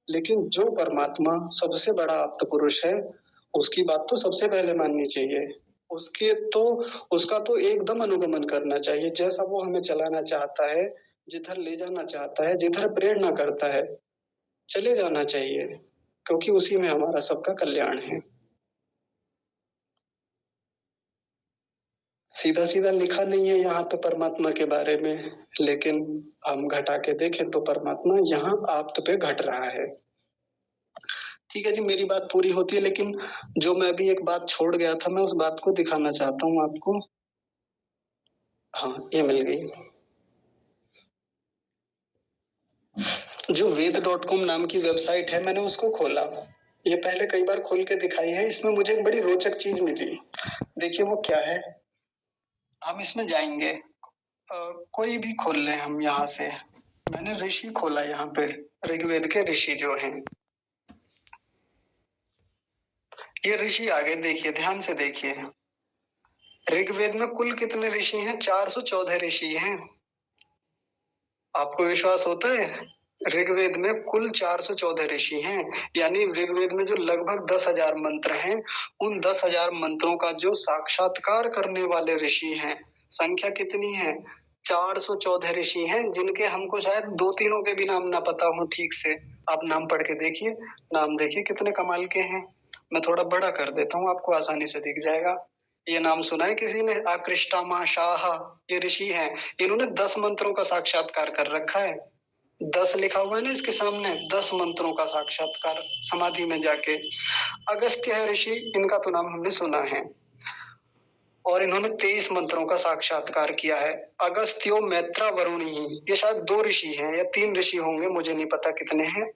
लेकिन जो परमात्मा सबसे बड़ा आप्त पुरुष है, उसकी बात तो सबसे पहले माननी चाहिए। उसका तो एकदम अनुगमन करना चाहिए। जैसा वो हमें चलाना चाहता है, जिधर ले जाना चाहता है, जिधर प्रेरणा करता है, चले जाना चाहिए, क्योंकि उसी में हमारा सबका कल्याण है। सीधा सीधा लिखा नहीं है यहाँ पे परमात्मा के बारे में, लेकिन हम घटा के देखें तो परमात्मा यहाँ आप्त पे घट रहा है। ठीक है जी, मेरी बात पूरी होती है, लेकिन जो मैं अभी एक बात छोड़ गया था, मैं उस बात को दिखाना चाहता हूँ आपको। हाँ, ये मिल गई। जो वेद.com नाम की वेबसाइट है, मैंने उसको खोला। ये पहले कई बार खोल के दिखाई है, इसमें मुझे एक बड़ी रोचक चीज मिली। देखिए वो क्या है। हम इसमें जाएंगे, कोई भी खोल लें हम यहाँ से। मैंने ऋषि खोला यहाँ पे, ऋग्वेद के ऋषि जो हैं, ये ऋषि आगे देखिए, ध्यान से देखिए। ऋग्वेद में कुल कितने ऋषि हैं? 414 ऋषि हैं। आपको विश्वास होता है? ऋग्वेद में कुल 414 ऋषि हैं, यानी ऋग्वेद में जो लगभग 10,000 मंत्र हैं, उन 10,000 मंत्रों का जो साक्षात्कार करने वाले ऋषि हैं, संख्या कितनी है? 414 ऋषि हैं, जिनके हमको शायद 2-3 के भी नाम ना पता हो ठीक से। आप नाम पढ़ के देखिए, नाम देखिए कितने कमाल के हैं। मैं थोड़ा बड़ा कर देता हूँ, आपको आसानी से दिख जाएगा। ये नाम सुना है किसी ने? आकृष्टामा शाह, ये ऋषि हैं। इन्होंने 10 मंत्रों का साक्षात्कार कर रखा है। 10 लिखा हुआ है ना इसके सामने, 10 मंत्रों का साक्षात्कार समाधि में जाके। अगस्त्य है ऋषि, इनका तो नाम हमने सुना है, और इन्होंने 23 मंत्रों का साक्षात्कार किया है। अगस्त्यो मैत्रा वरुणी, ये शायद 2 ऋषि हैं या 3 ऋषि होंगे, मुझे नहीं पता कितने हैं।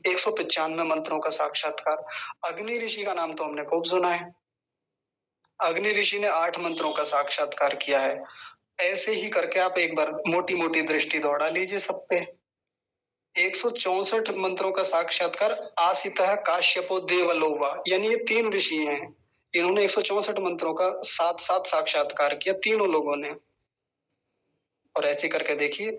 195 मंत्रों का साक्षात्कार। अग्नि ऋषि का नाम तो हमने खूब सुना है। अग्नि ऋषि ने 8 मंत्रों का साक्षात्कार किया है। ऐसे ही करके आप एक बार मोटी मोटी दृष्टि दौड़ा लीजिए सब पे। 164 मंत्रों का साक्षात्कार आसितः काश्यपो देवलोवा, यानी ये 3 ऋषि हैं। इन्होंने 164 मंत्रों का साथ साथ साक्षात्कार किया, तीनों लोगों ने। और ऐसे करके देखिए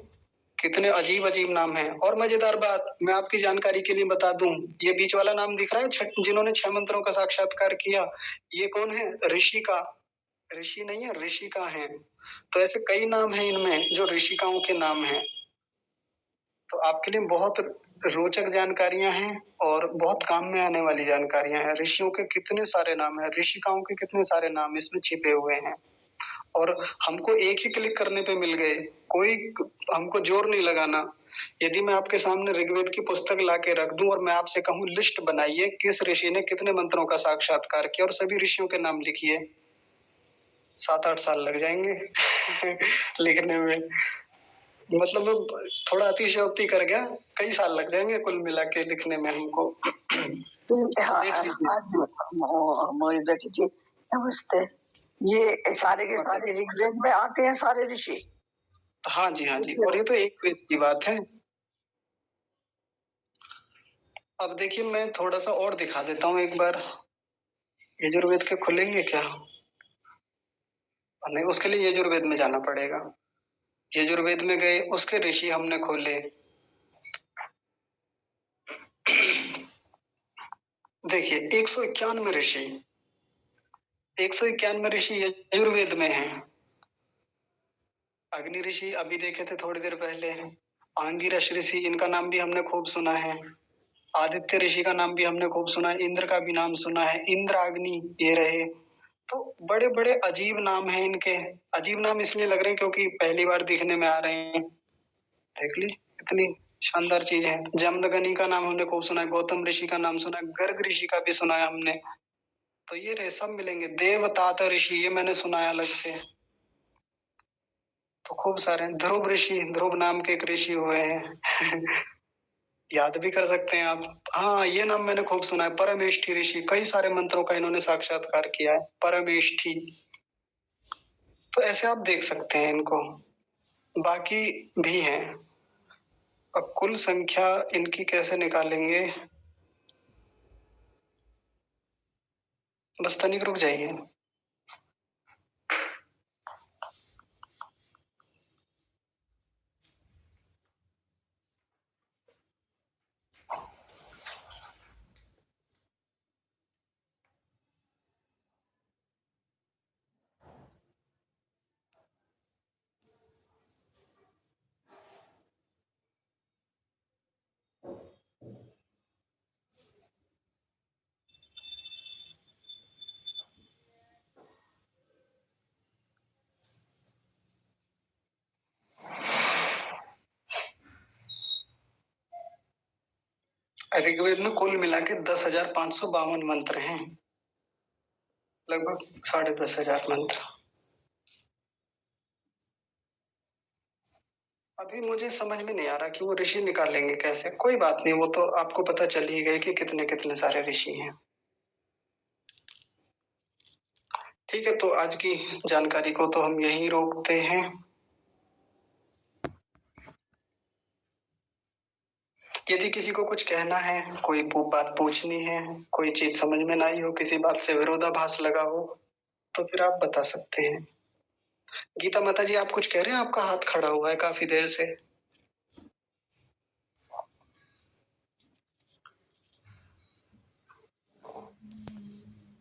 कितने अजीब अजीब नाम हैं। और मजेदार बात मैं आपकी जानकारी के लिए बता दूं, ये बीच वाला नाम दिख रहा है जिन्होंने 6 मंत्रों का साक्षात्कार किया, ये कौन है? ऋषि का। ऋषि नहीं है, ऋषिका है। तो ऐसे कई नाम हैं इनमें जो ऋषिकाओं के नाम हैं। तो आपके लिए बहुत रोचक जानकारियां हैं और बहुत काम में आने वाली जानकारियां हैं। ऋषियों के कितने सारे नाम हैं, ऋषिकाओं के कितने सारे नाम इसमें छिपे हुए हैं, और हमको एक ही क्लिक करने पे मिल गए। कोई हमको जोर नहीं लगाना। यदि मैं आपके सामने ऋग्वेद की पुस्तक ला के रख दूं और मैं आपसे कहूं लिस्ट बनाइए किस ऋषि ने कितने मंत्रों का साक्षात्कार किया, और सभी ऋषियों के नाम लिखिए, 7-8 साल लग जाएंगे लिखने में। मतलब मैं थोड़ा अतिशयोक्ति कर गया, कई साल लग जाएंगे कुल मिला के लिखने में हमको। देख लीजिए। आज हमारी बेटी जी नमस्ते, ये सारे के सारे ऋग्वेद में आते हैं सारे ऋषि? हाँ जी, हाँ जी, और ये तो एक वेद की बात है। अब देखिए मैं थोड़ा सा और दिखा देता हूँ एक बार। यजुर्वेद के खुलेंगे क्या? नहीं, उसके लिए यजुर्वेद में जाना पड़ेगा। यजुर्वेद में गए, उसके ऋषि हमने खोले। देखिए 191 ऋषि, 191 ऋषि यजुर्वेद में हैं। अग्नि ऋषि अभी देखे थे थोड़ी देर पहले। आंगिरस ऋषि, इनका नाम भी हमने खूब सुना है। आदित्य ऋषि का नाम भी हमने खूब सुना है। इंद्र का भी नाम सुना है। इंद्र, अग्नि, ये रहे। तो बड़े बड़े अजीब नाम हैं इनके। अजीब नाम इसलिए लग रहे हैं क्योंकि पहली बार दिखने में आ रहे हैं। देख ली इतनी शानदार चीज है। जमदग्नि का नाम हमने खूब सुना है। गौतम ऋषि का नाम सुना है। गर्ग ऋषि का भी सुना है हमने। तो ये रहे, सब मिलेंगे। देवतात ऋषि, ये मैंने सुना है अलग से। तो खूब सारे हैं। ध्रुव ऋषि, ध्रुव नाम के एक ऋषि हुए हैं याद भी कर सकते हैं आप। हाँ, ये नाम मैंने खूब सुना है। परमेष्ठी ऋषि, कई सारे मंत्रों का इन्होंने साक्षात्कार किया है। परमेष्ठी। तो ऐसे आप देख सकते हैं इनको। बाकी भी हैं। अब कुल संख्या इनकी कैसे निकालेंगे? बस तनिक रुक जाइए। ऋग्वेद में कुल मिला के 10,552 मंत्र हैं, लगभग 10,500 मंत्र। अभी मुझे समझ में नहीं आ रहा कि वो ऋषि निकालेंगे कैसे। कोई बात नहीं, वो तो आपको पता चल ही गए कि कितने कितने सारे ऋषि हैं। ठीक है, तो आज की जानकारी को तो हम यहीं रोकते हैं। यदि किसी को कुछ कहना है, कोई बात पूछनी है, कोई चीज समझ में ना आई हो, किसी बात से विरोधाभास लगा हो, तो फिर आप बता सकते हैं। गीता माता जी, आप कुछ कह रहे हैं? आपका हाथ खड़ा हुआ है काफी देर से।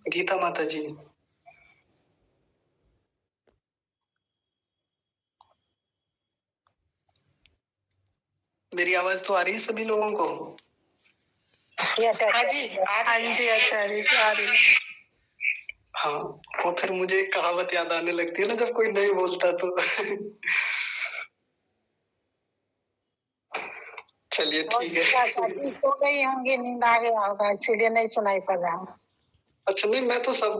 गीता माता जी, मेरी आवाज तो आ रही है सभी लोगों को? हाँ जी, हाँ जी, आचार्य जी आ रही है। हाँ, वो फिर मुझे एक कहावत याद आने लगती है ना जब कोई नहीं बोलता तो। चलिए और ठीक है। चाची सो गई होंगी, नींद आ गया होगा इसीलिए नहीं सुनाई पड़ रहा। अच्छा नहीं, मैं तो सब